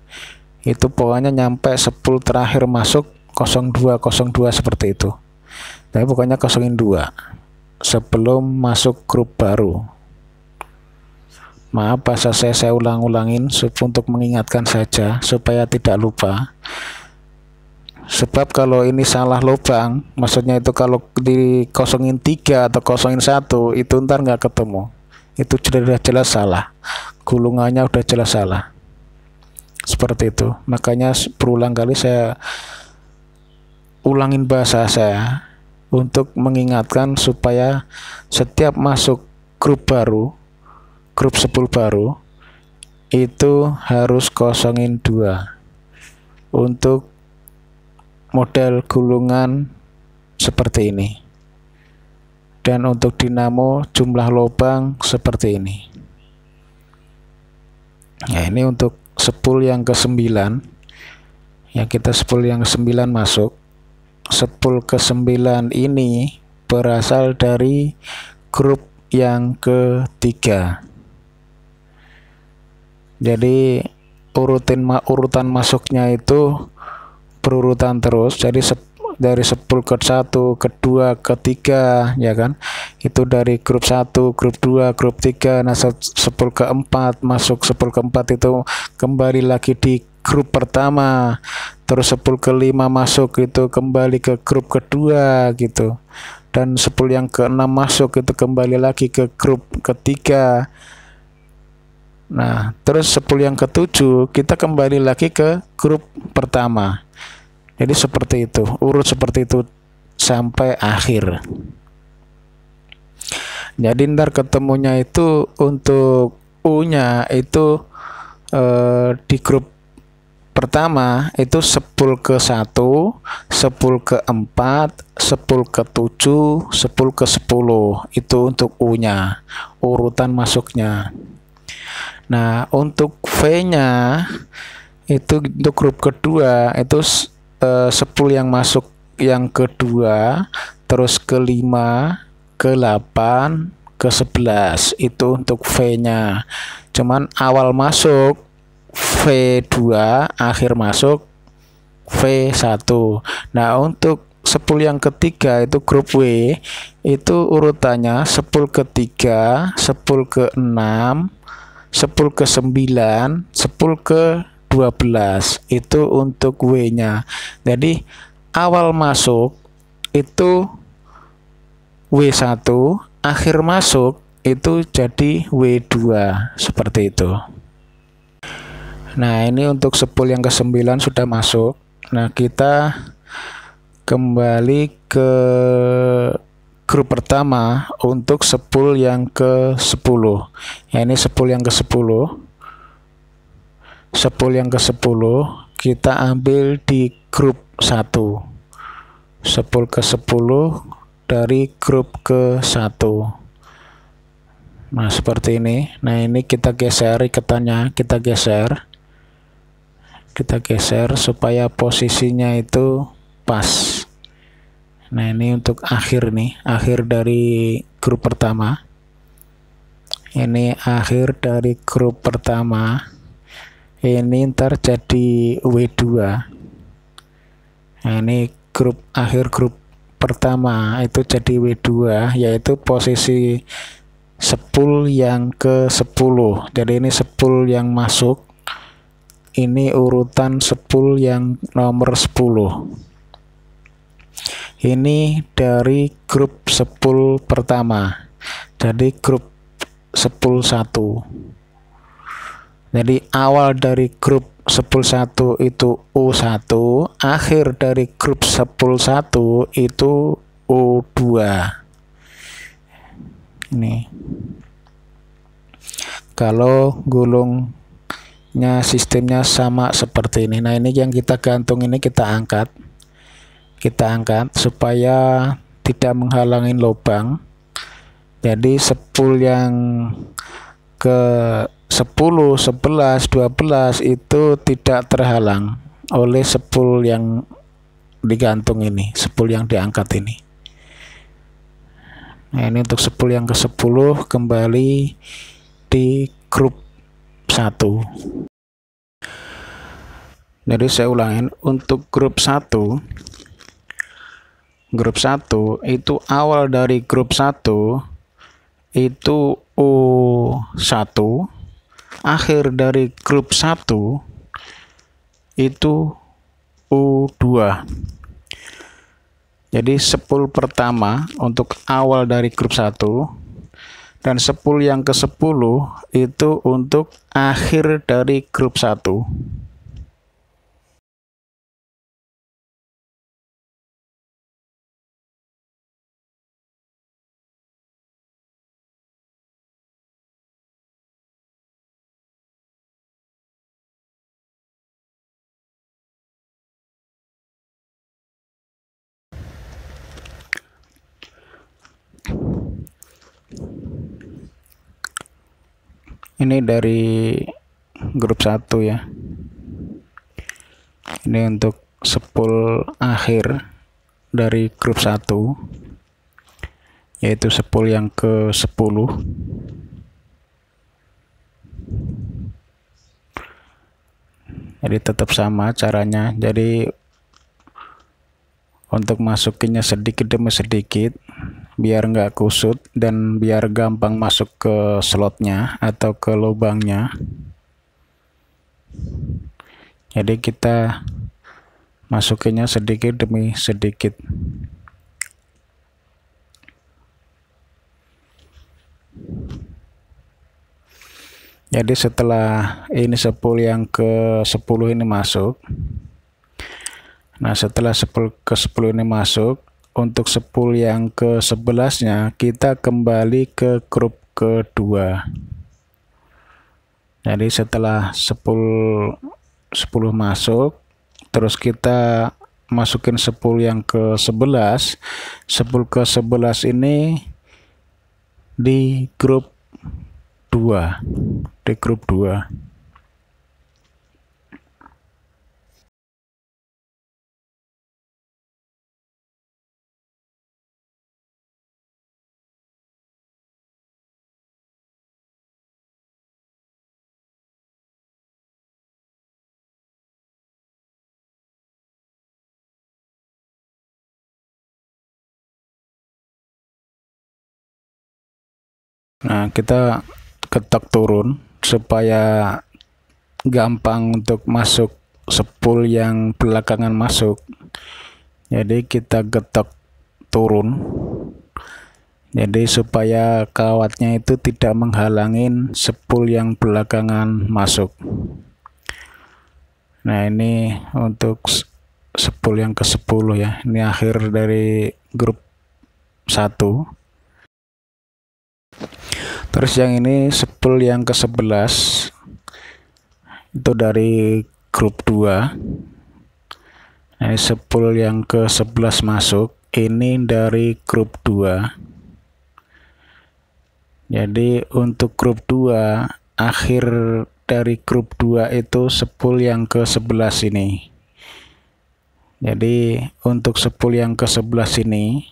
Itu pokoknya nyampe sepul terakhir masuk 02 seperti itu. Tapi pokoknya kosongin 2 sebelum masuk grup baru. Maaf, bahasa saya ulang-ulangin untuk mengingatkan saja supaya tidak lupa. Sebab kalau ini salah lubang, maksudnya itu kalau dikosongin 3 atau kosongin 1 itu ntar nggak ketemu. Itu jelas salah. Gulungannya udah jelas salah. Seperti itu. Makanya berulang kali saya ulangin bahasa saya untuk mengingatkan supaya setiap masuk grup baru, grup sepul baru, itu harus kosongin 2 untuk model gulungan seperti ini, dan untuk dinamo jumlah lubang seperti ini. Nah, ini untuk sepul yang ke 9 yang kita sepul yang ke 9 masuk. Sepul ke 9 ini berasal dari grup yang ketiga. Jadi urutan masuknya itu berurutan terus. Jadi dari sepul ke 1, kedua, ketiga, ya kan? Itu dari grup 1, grup 2, grup 3. Nah, sepul ke-4 masuk, sepul ke-4 itu kembali lagi di grup pertama. Terus sepul ke-5 masuk itu kembali ke grup kedua gitu. Dan sepul yang ke-6 masuk itu kembali lagi ke grup ketiga. Nah, terus sepul yang ke-7 kita kembali lagi ke grup pertama. Jadi seperti itu, urut seperti itu sampai akhir. Jadi ntar ketemunya itu untuk U-nya itu di grup pertama itu sepul ke-1, sepul ke-4, sepul ke-7, sepul ke-10. Itu untuk U-nya, urutan masuknya. Nah, untuk V-nya itu untuk grup kedua itu sepul yang masuk yang kedua, terus ke-5, ke-8, ke-11 itu untuk V-nya. Cuman awal masuk V2, akhir masuk V1. Nah, untuk sepul yang ketiga itu grup W itu urutannya sepul ke-3, sepul ke-6, sepul ke-9, sepul ke-12 itu untuk W-nya. Jadi awal masuk itu W1, akhir masuk itu jadi W2 seperti itu. Nah, ini untuk sepul yang ke-9 sudah masuk. Nah, kita kembali ke grup pertama untuk spool yang ke-10. Ya, ini spool yang ke-10. Spool yang ke-10 kita ambil di grup 1. Spool ke-10 dari grup ke-1. Nah, seperti ini. Nah, ini kita geser ikatannya, kita geser supaya posisinya itu pas. Nah, ini untuk akhir nih, akhir dari grup pertama. Ini akhir dari grup pertama. Ini ntar jadi W2. Nah, ini akhir grup pertama itu jadi W2, yaitu posisi spool yang ke-10. Jadi ini spool yang masuk. Ini urutan spool yang nomor 10. Ini dari grup spool pertama. Jadi grup spool 1. Jadi awal dari grup spool 1 itu U1, akhir dari grup spool 1 itu U2. Ini. Kalau gulungnya sistemnya sama seperti ini. Nah, ini yang kita gantung, ini kita angkat. Kita angkat supaya tidak menghalangi lubang. Jadi spool yang ke 10, 11, 12 itu tidak terhalang oleh spool yang digantung ini, spool yang diangkat ini. Nah, ini untuk spool yang ke-10 kembali di grup 1. Jadi saya ulangin, untuk grup 1 itu awal dari grup 1 itu U1, akhir dari grup 1 itu U2. Jadi spool pertama untuk awal dari grup 1 dan spool yang ke-10 itu untuk akhir dari grup 1. Ini dari grup 1 ya. Ini untuk spool akhir dari grup 1, yaitu spool yang ke-10. Jadi tetap sama caranya. Jadi untuk masukinnya sedikit demi sedikit biar nggak kusut dan biar gampang masuk ke slotnya atau ke lubangnya. Jadi kita masukinnya sedikit demi sedikit. Jadi setelah ini spool yang ke-10 ini masuk. Nah, setelah spool ke-10 ini masuk, untuk spool yang ke-11-nya kita kembali ke grup kedua. Jadi setelah spool 10 masuk, terus kita masukin spool yang ke-11. Spool ke-11 ini di grup 2. Di grup 2. Nah, kita ketok turun supaya gampang untuk masuk spool yang belakangan masuk. Jadi kita getok turun. Jadi supaya kawatnya itu tidak menghalangin spool yang belakangan masuk. Nah, ini untuk spool yang ke-10 ya. Ini akhir dari grup 1. Terus yang ini spool yang ke-11 itu dari grup 2. Nah, ini spool yang ke-11 masuk, ini dari grup 2. Jadi untuk grup 2, akhir dari grup 2 itu spool yang ke-11 ini. Jadi untuk spool yang ke-11 ini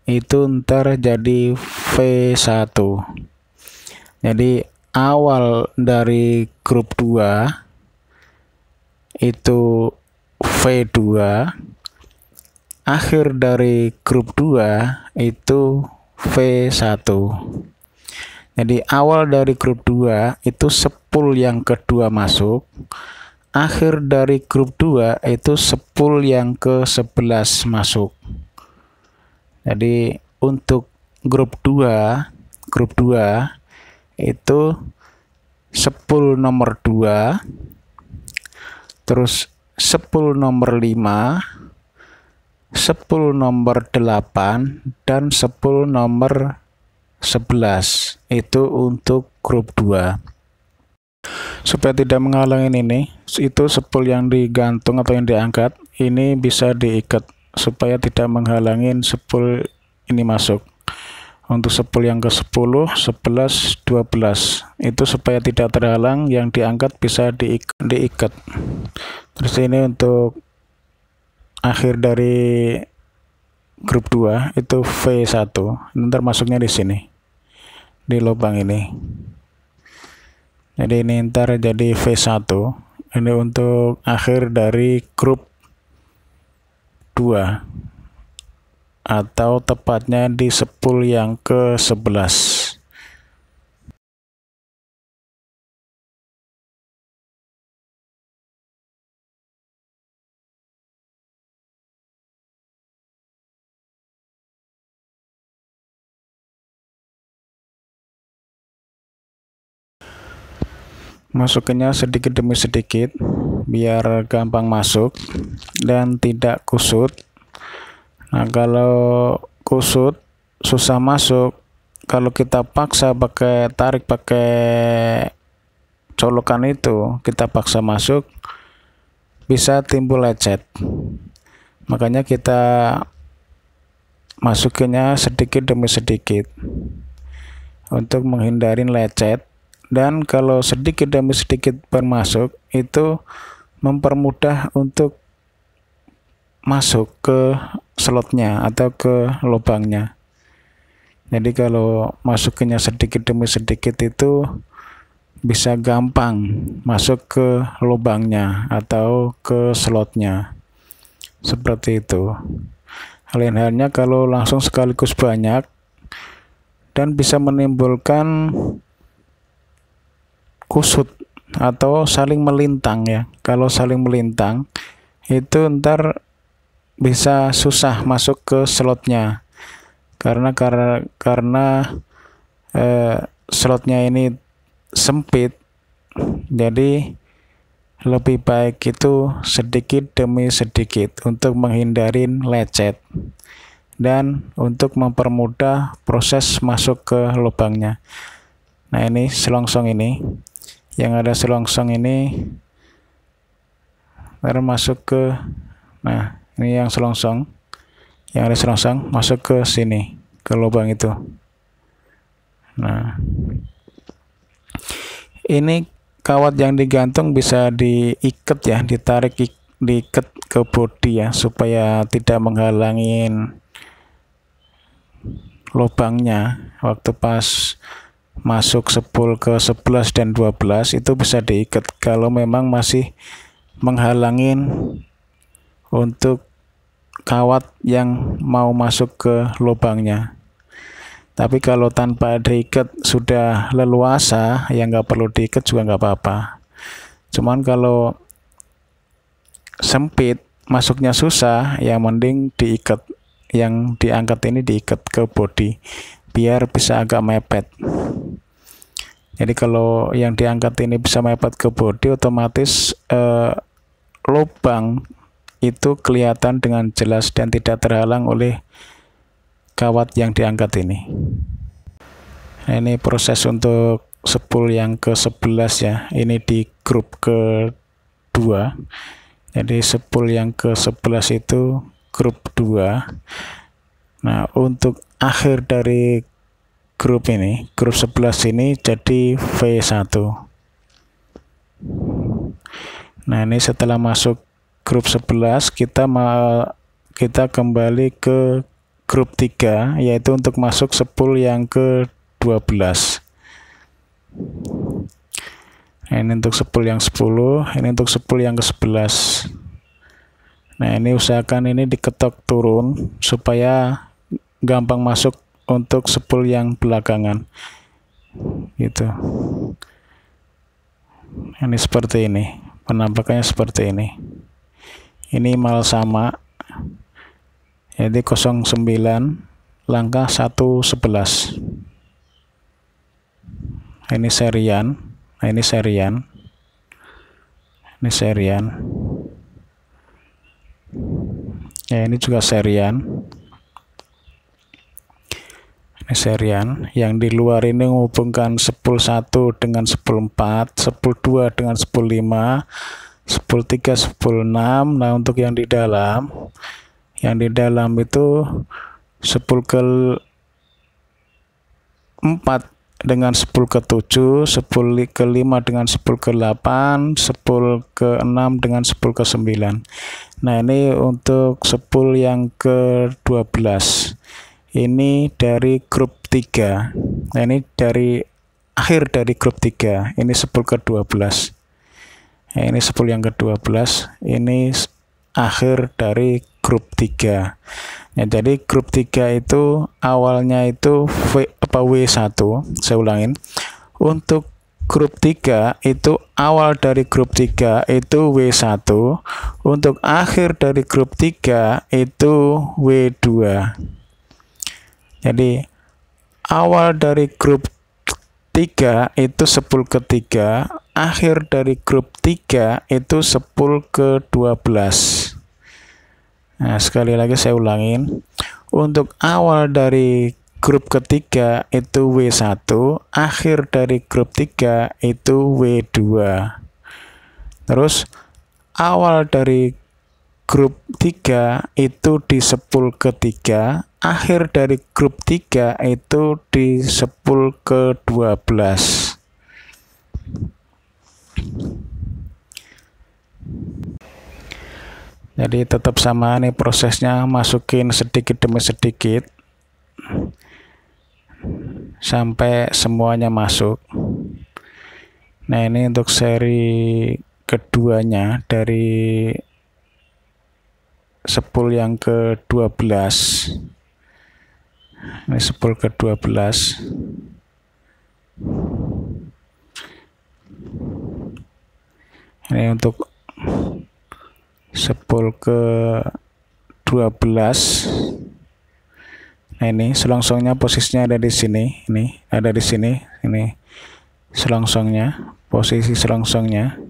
itu ntar jadi V1. Jadi awal dari grup 2 itu V2, akhir dari grup 2 itu V1. Jadi awal dari grup 2 itu spool yang kedua masuk, akhir dari grup 2 itu spool yang ke-11 masuk. Jadi untuk grup 2 itu spool nomor 2, terus spool nomor 5, spool nomor 8, dan spool nomor 11. Itu untuk grup 2. Supaya tidak menghalangi ini, itu spool yang digantung atau yang diangkat, ini bisa diikat supaya tidak menghalangi spool ini masuk. Untuk spool yang ke-10, 11, 12 itu supaya tidak terhalang, yang diangkat bisa diikat. Terus ini untuk akhir dari grup 2 itu V1. Ntar masuknya di sini, di lubang ini. Jadi ini ntar jadi V1. Ini untuk akhir dari grup 2, atau tepatnya di spool yang ke-11. Masukinnya sedikit demi sedikit biar gampang masuk dan tidak kusut. Nah, kalau kusut susah masuk, kalau kita paksa tarik pakai colokan itu, kita paksa masuk, bisa timbul lecet. Makanya kita masukinnya sedikit demi sedikit untuk menghindari lecet. Dan kalau sedikit demi sedikit bermasuk, itu mempermudah untuk masuk ke slotnya atau ke lubangnya. Jadi kalau masukinnya sedikit demi sedikit itu bisa gampang masuk ke lubangnya atau ke slotnya. Seperti itu. Lain halnya kalau langsung sekaligus banyak dan bisa menimbulkan kusut atau saling melintang ya. Kalau saling melintang itu ntar bisa susah masuk ke slotnya karena slotnya ini sempit. Jadi lebih baik itu sedikit demi sedikit untuk menghindari lecet dan untuk mempermudah proses masuk ke lubangnya. Nah, ini selongsong ini, yang ada selongsong ini baru masuk ke, nah ini yang selongsong, yang ada selongsong masuk ke sini, ke lubang itu. Nah, ini kawat yang digantung bisa diikat ya, diikat ke bodi ya, supaya tidak menghalangi lubangnya waktu pas masuk spool ke 11 dan 12 itu bisa diikat kalau memang masih menghalangi untuk kawat yang mau masuk ke lubangnya. Tapi kalau tanpa diikat sudah leluasa, ya nggak perlu diikat juga nggak apa-apa. Cuman kalau sempit, masuknya susah, ya mending diikat. Yang diangkat ini diikat ke bodi biar bisa agak mepet. Jadi kalau yang diangkat ini bisa mepet ke bodi, otomatis lubang itu kelihatan dengan jelas dan tidak terhalang oleh kawat yang diangkat ini. Nah, ini proses untuk spool yang ke-11 ya, ini di grup kedua. Jadi spool yang ke-11 itu grup 2. Nah, untuk akhir dari grup ini, grup 11 ini jadi V1. Nah, ini setelah masuk grup 11, kita kembali ke grup 3, yaitu untuk masuk spool yang ke-12. Nah, ini untuk spool yang 10, ini untuk spool yang ke-11. Nah, ini usahakan ini diketok turun supaya gampang masuk untuk spool yang belakangan. Gitu. Ini seperti ini. Penampakannya seperti ini. Ini mal sama. Jadi 09 langkah 111. Ini serian. Nah, ini serian. Ini serian. Ya, ini juga serian. Ini serian. Yang di luar ini menghubungkan spool 1 dengan spool 4, spool 2 dengan spool 5, spool 3, spool 6. Nah, untuk yang di dalam itu spool ke-4 dengan spool ke-7, spool ke-5 dengan spool ke-8, spool ke-6 dengan spool ke-9. Nah, ini untuk spool yang ke-12. Ini dari grup 3. Nah, ini dari akhir dari grup 3. Ini spool ke-12. Nah, ini spool yang ke-12. Ini akhir dari grup 3. Nah, jadi grup 3 itu awalnya itu W1. Saya ulangin. Untuk grup 3 itu awal dari grup 3 itu W1. Untuk akhir dari grup 3 itu W2. Jadi awal dari grup 3 itu spool ke-3, akhir dari grup 3 itu spool ke-12. Nah, sekali lagi saya ulangin. Untuk awal dari grup ketiga itu W1, akhir dari grup 3 itu W2. Terus awal dari grup 3 itu di spool ke-3, akhir dari grup 3 itu di spool ke-12. Jadi tetap sama nih prosesnya, masukin sedikit demi sedikit sampai semuanya masuk. Nah, ini untuk seri keduanya dari spool yang ke-12. Ini spool ke-12. Ini untuk spool ke-12. Nah, ini selongsongnya posisinya ada di sini. Ini ada di sini. Ini selongsongnya, posisi selongsongnya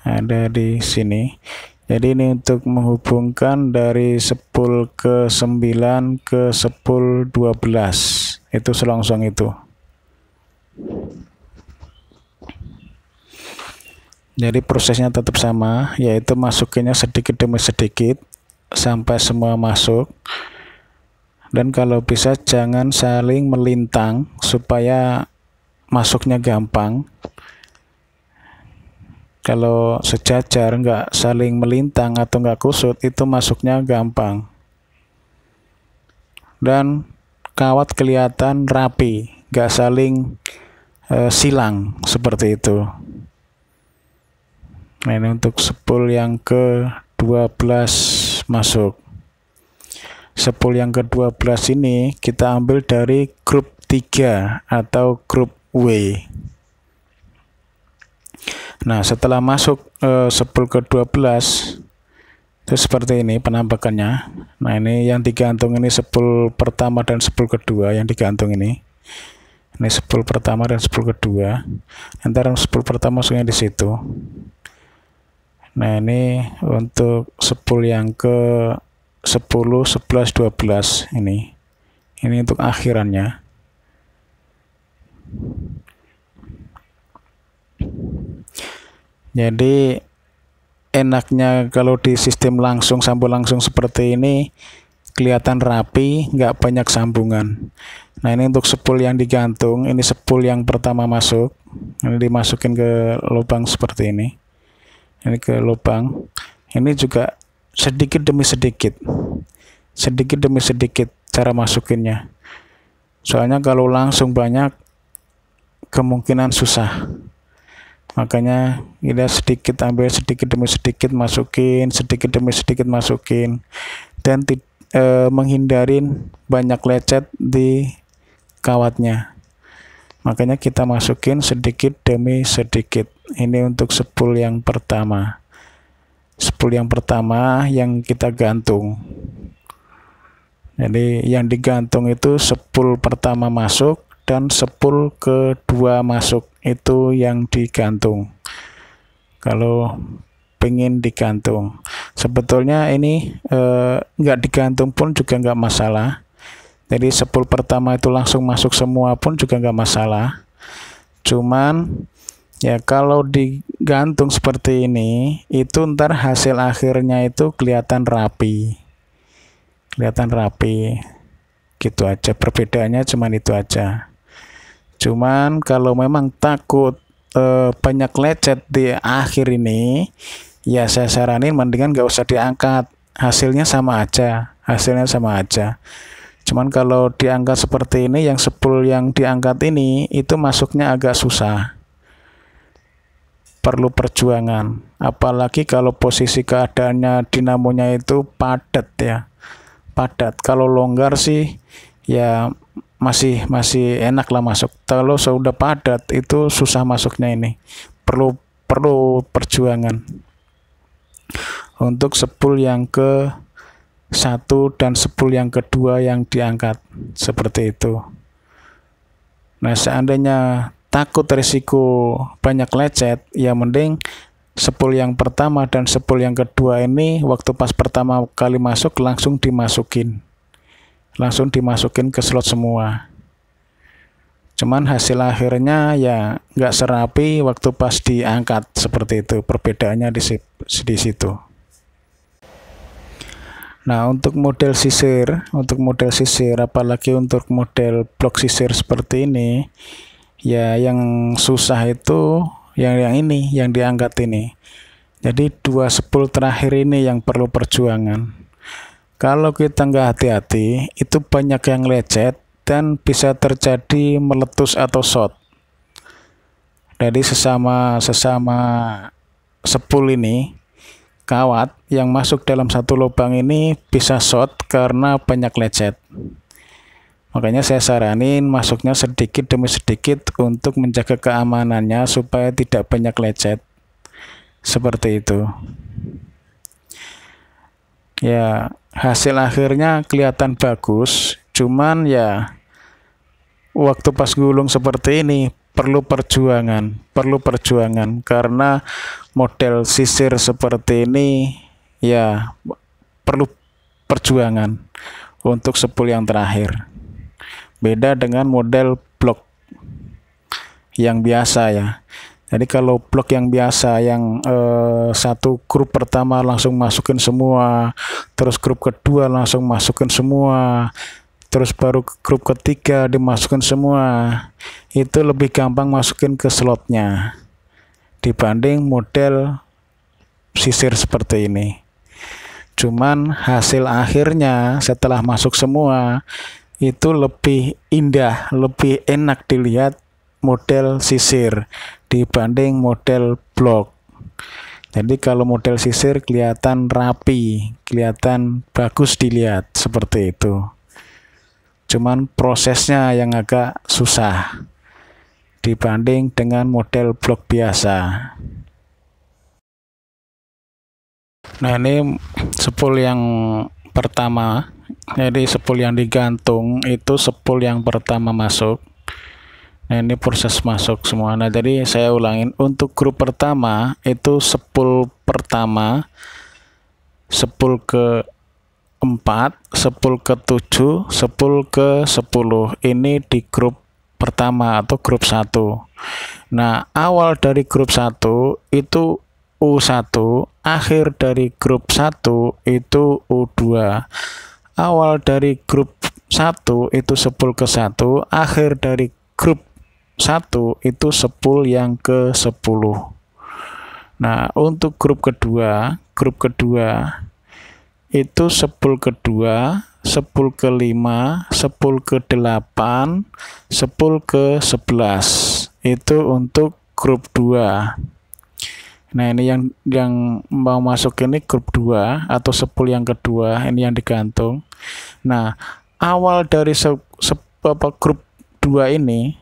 ada di sini. Jadi ini untuk menghubungkan dari spool ke-9 ke spool 12. Itu selongsong itu. Jadi prosesnya tetap sama, yaitu masukinnya sedikit demi sedikit sampai semua masuk. Dan kalau bisa jangan saling melintang supaya masuknya gampang. Kalau sejajar nggak saling melintang atau nggak kusut, itu masuknya gampang. Dan kawat kelihatan rapi, nggak saling silang seperti itu. Nah, ini untuk spool yang ke-12 masuk. Spool yang ke-12 ini kita ambil dari grup 3 atau grup W. Nah, setelah masuk spool ke-12 itu seperti ini penampakannya. Nah, ini yang digantung ini spool pertama dan spool kedua yang digantung ini. Ini spool pertama dan spool kedua. Antara spool pertama masuknya di situ. Nah, ini untuk spool yang ke 10, 11, 12 ini. Ini untuk akhirannya. Jadi enaknya kalau di sistem langsung sambung langsung seperti ini, kelihatan rapi, nggak banyak sambungan. Nah, ini untuk spool yang digantung, ini spool yang pertama masuk, ini dimasukin ke lubang seperti ini. Ini ke lubang, ini juga sedikit demi sedikit cara masukinnya. Soalnya kalau langsung banyak kemungkinan susah. Makanya kita sedikit ambil, sedikit demi sedikit masukin, sedikit demi sedikit masukin, dan menghindarin banyak lecet di kawatnya. Makanya kita masukin sedikit demi sedikit. Ini untuk spool yang pertama. Spool yang pertama yang kita gantung. Jadi yang digantung itu spool pertama masuk dan spool kedua masuk, itu yang digantung. Kalau pengen digantung, sebetulnya ini nggak digantung pun juga nggak masalah. Jadi spool pertama itu langsung masuk semua pun juga nggak masalah. Cuman ya kalau digantung seperti ini, itu ntar hasil akhirnya itu kelihatan rapi. Gitu aja, perbedaannya cuman itu aja. Cuman kalau memang takut banyak lecet di akhir ini, ya saya saranin mendingan nggak usah diangkat. Hasilnya sama aja. Cuman kalau diangkat seperti ini, yang spool yang diangkat ini itu masuknya agak susah. Perlu perjuangan. Apalagi kalau posisi keadaannya dinamonya itu padat ya. Kalau longgar sih ya masih enak lah masuk. Kalau sudah padat itu susah masuknya ini. Perlu perjuangan. Untuk spool yang ke 1 dan spool yang kedua yang diangkat seperti itu. Nah, seandainya takut risiko banyak lecet, ya mending spool yang pertama dan spool yang kedua ini waktu pas pertama kali masuk langsung dimasukin ke slot semua. Cuman hasil akhirnya ya nggak serapi waktu pas diangkat seperti itu. Perbedaannya di situ. Nah, untuk model sisir, apalagi untuk model blok sisir seperti ini, ya yang susah itu yang ini, yang diangkat ini. Jadi dua spool terakhir ini yang perlu perjuangan. Kalau kita nggak hati-hati, itu banyak yang lecet dan bisa terjadi meletus atau short. Jadi sesama spool ini, kawat yang masuk dalam satu lubang ini bisa short karena banyak lecet. Makanya saya saranin masuknya sedikit demi sedikit untuk menjaga keamanannya supaya tidak banyak lecet. Seperti itu. Ya, hasil akhirnya kelihatan bagus, cuman ya waktu pas gulung seperti ini perlu perjuangan karena model sisir seperti ini ya perlu perjuangan untuk spool yang terakhir. Beda dengan model blok yang biasa ya. Jadi kalau blok yang biasa yang satu grup pertama langsung masukin semua, terus grup kedua langsung masukin semua, terus baru grup ketiga dimasukkan semua, itu lebih gampang masukin ke slotnya dibanding model sisir seperti ini. Cuman hasil akhirnya setelah masuk semua itu lebih indah, lebih enak dilihat model sisir dibanding model blok. Jadi kalau model sisir kelihatan rapi, kelihatan bagus dilihat seperti itu. Cuman prosesnya yang agak susah dibanding dengan model blok biasa. Nah, ini spool yang pertama. Jadi spool yang digantung itu spool yang pertama masuk. Nah, ini proses masuk semua. Nah, jadi saya ulangin, untuk grup pertama itu 10 pertama, 10 ke 4, 10 ke 7, 10 ke 10. Ini di grup pertama atau grup 1. Nah, awal dari grup 1 itu U1, akhir dari grup 1 itu U2. Awal dari grup 1 itu 10 ke 1, akhir dari grup 1 itu 10 yang ke 10. Nah, untuk grup kedua itu 10 ke 2, 10 ke 5, 10 ke 8, 10 ke 11. Itu untuk grup 2. Nah, ini yang mau masuk ini grup 2 atau 10 yang kedua, ini yang digantung. Nah, awal dari grup 2 ini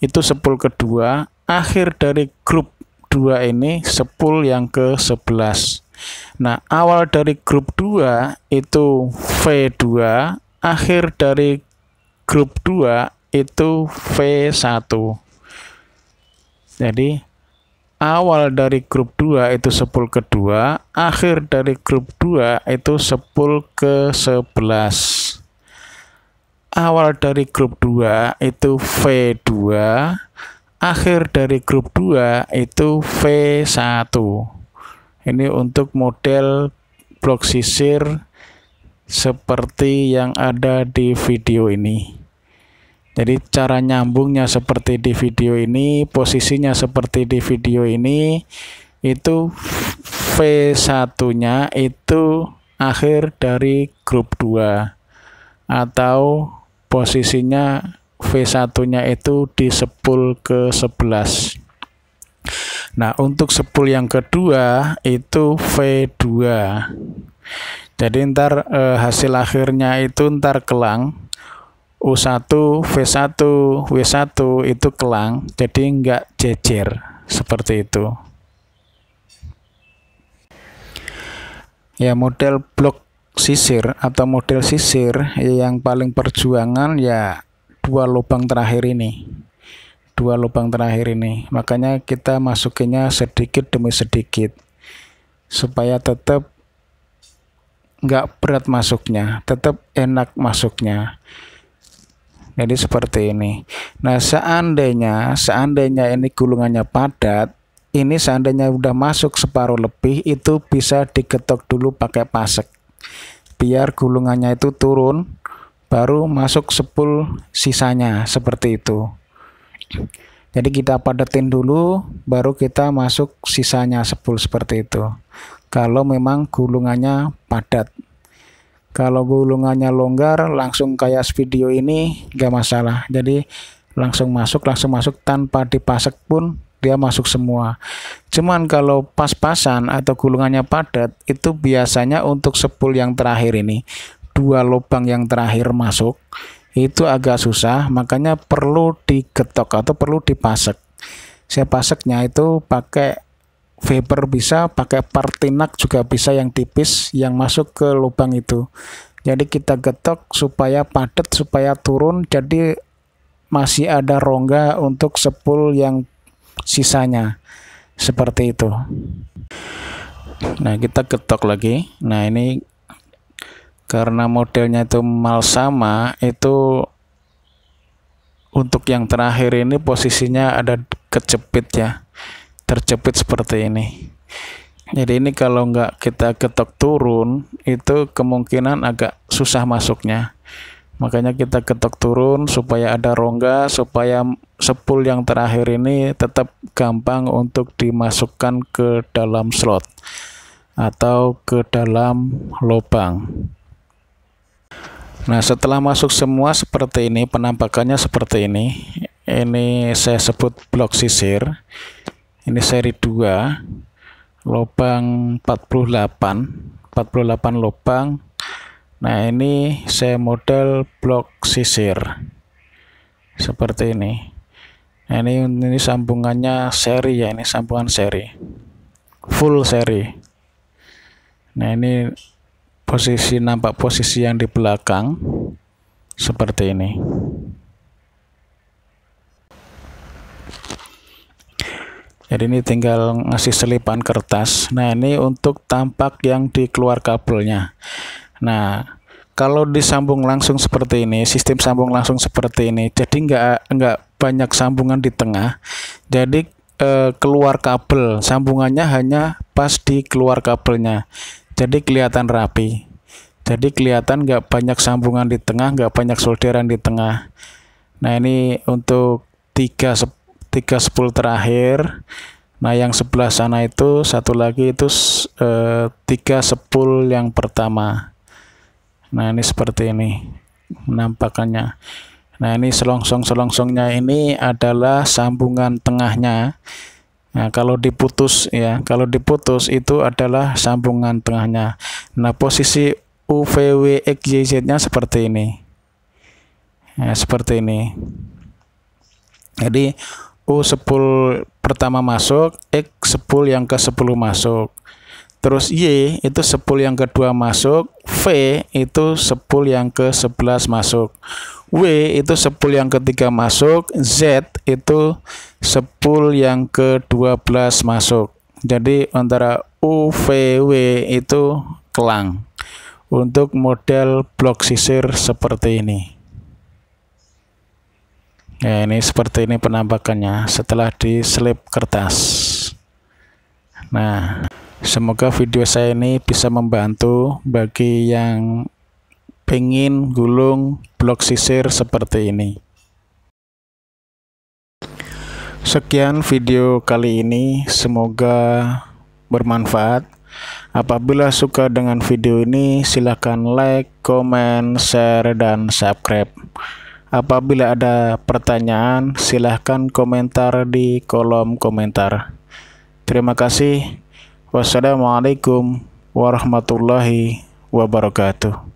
itu 10 ke 2, akhir dari grup 2 ini 10 yang ke 11. Nah, awal dari grup 2 itu V2, akhir dari grup 2 itu V1. Jadi awal dari grup 2 itu 10 ke 2, akhir dari grup 2 itu 10 ke 11. Awal dari grup 2 itu V2, akhir dari grup 2 itu V1. Ini untuk model blok sisir seperti yang ada di video ini. Jadi cara nyambungnya seperti di video ini, posisinya seperti di video ini, itu V1-nya itu akhir dari grup 2 atau posisinya V1-nya itu di 10 ke 11. Nah, untuk 10 yang kedua itu V2. Jadi ntar hasil akhirnya itu ntar kelang. U1, V1, W1 itu kelang, jadi enggak jejer seperti itu. Ya, model blok sisir atau model sisir yang paling perjuangan ya dua lubang terakhir ini. Makanya kita masukinnya sedikit demi sedikit supaya tetap enggak berat masuknya, tetap enak masuknya. Jadi seperti ini. Nah, seandainya ini gulungannya padat, ini seandainya udah masuk separuh lebih, itu bisa diketok dulu pakai pasek biar gulungannya itu turun, baru masuk sepul sisanya, seperti itu. Jadi kita padatin dulu, baru kita masuk sisanya sepul, seperti itu. Kalau memang gulungannya padat. Kalau gulungannya longgar, langsung kayak video ini, nggak masalah. Jadi langsung masuk tanpa dipasek pun dia masuk semua. Cuman kalau pas-pasan atau gulungannya padat, itu biasanya untuk sepul yang terakhir ini, dua lubang yang terakhir masuk, itu agak susah, makanya perlu digetok atau perlu dipasek. Saya paseknya itu pakai Weber, bisa pakai Partinak juga bisa, yang tipis yang masuk ke lubang itu. Jadi kita getok supaya padat, supaya turun, jadi masih ada rongga untuk sepul yang sisanya, seperti itu. Nah, kita getok lagi. Nah, ini karena modelnya itu mal sama, itu untuk yang terakhir ini posisinya ada kejepit ya, terjepit seperti ini. Jadi ini kalau nggak kita getok turun, itu kemungkinan agak susah masuknya. Makanya kita getok turun supaya ada rongga, supaya sepul yang terakhir ini tetap gampang untuk dimasukkan ke dalam slot atau ke dalam lubang. Nah, setelah masuk semua seperti ini, penampakannya seperti ini. Ini saya sebut blok sisir. Ini seri 2, lubang 48 lubang. Nah, ini saya model blok sisir seperti ini. Nah, ini sambungannya seri ya, ini sambungan seri, full seri. Nah, ini nampak posisi yang di belakang seperti ini. Jadi ini tinggal ngasih selipan kertas. Nah, ini untuk tampak yang di keluar kabelnya. Nah, kalau disambung langsung seperti ini, sistem sambung langsung seperti ini, jadi nggak banyak sambungan di tengah. Jadi keluar kabel, sambungannya hanya pas di keluar kabelnya. Jadi kelihatan rapi. Jadi kelihatan nggak banyak sambungan di tengah, nggak banyak solderan di tengah. Nah, ini untuk tiga spool terakhir. Nah, yang sebelah sana itu satu lagi itu 3 spool yang pertama. Nah, ini seperti ini penampakannya. Nah, ini selongsongnya ini adalah sambungan tengahnya. Nah, kalau diputus itu adalah sambungan tengahnya. Nah, posisi UVW XYZ-nya seperti ini. Nah, seperti ini. Jadi U spool pertama masuk, X spool yang ke-10 masuk. Terus Y itu spool yang kedua masuk, V itu spool yang ke-11 masuk. W itu spool yang ketiga masuk, Z itu spool yang ke-12 masuk. Jadi antara U, V, W itu kelang. Untuk model blok sisir seperti ini. Ya, ini seperti ini penampakannya setelah diselip kertas. Nah, semoga video saya ini bisa membantu bagi yang pengen gulung blok sisir seperti ini. Sekian video kali ini, semoga bermanfaat. Apabila suka dengan video ini, silahkan like, komen, share, dan subscribe. Apabila ada pertanyaan, silahkan komentar di kolom komentar. Terima kasih. Wassalamualaikum warahmatullahi wabarakatuh.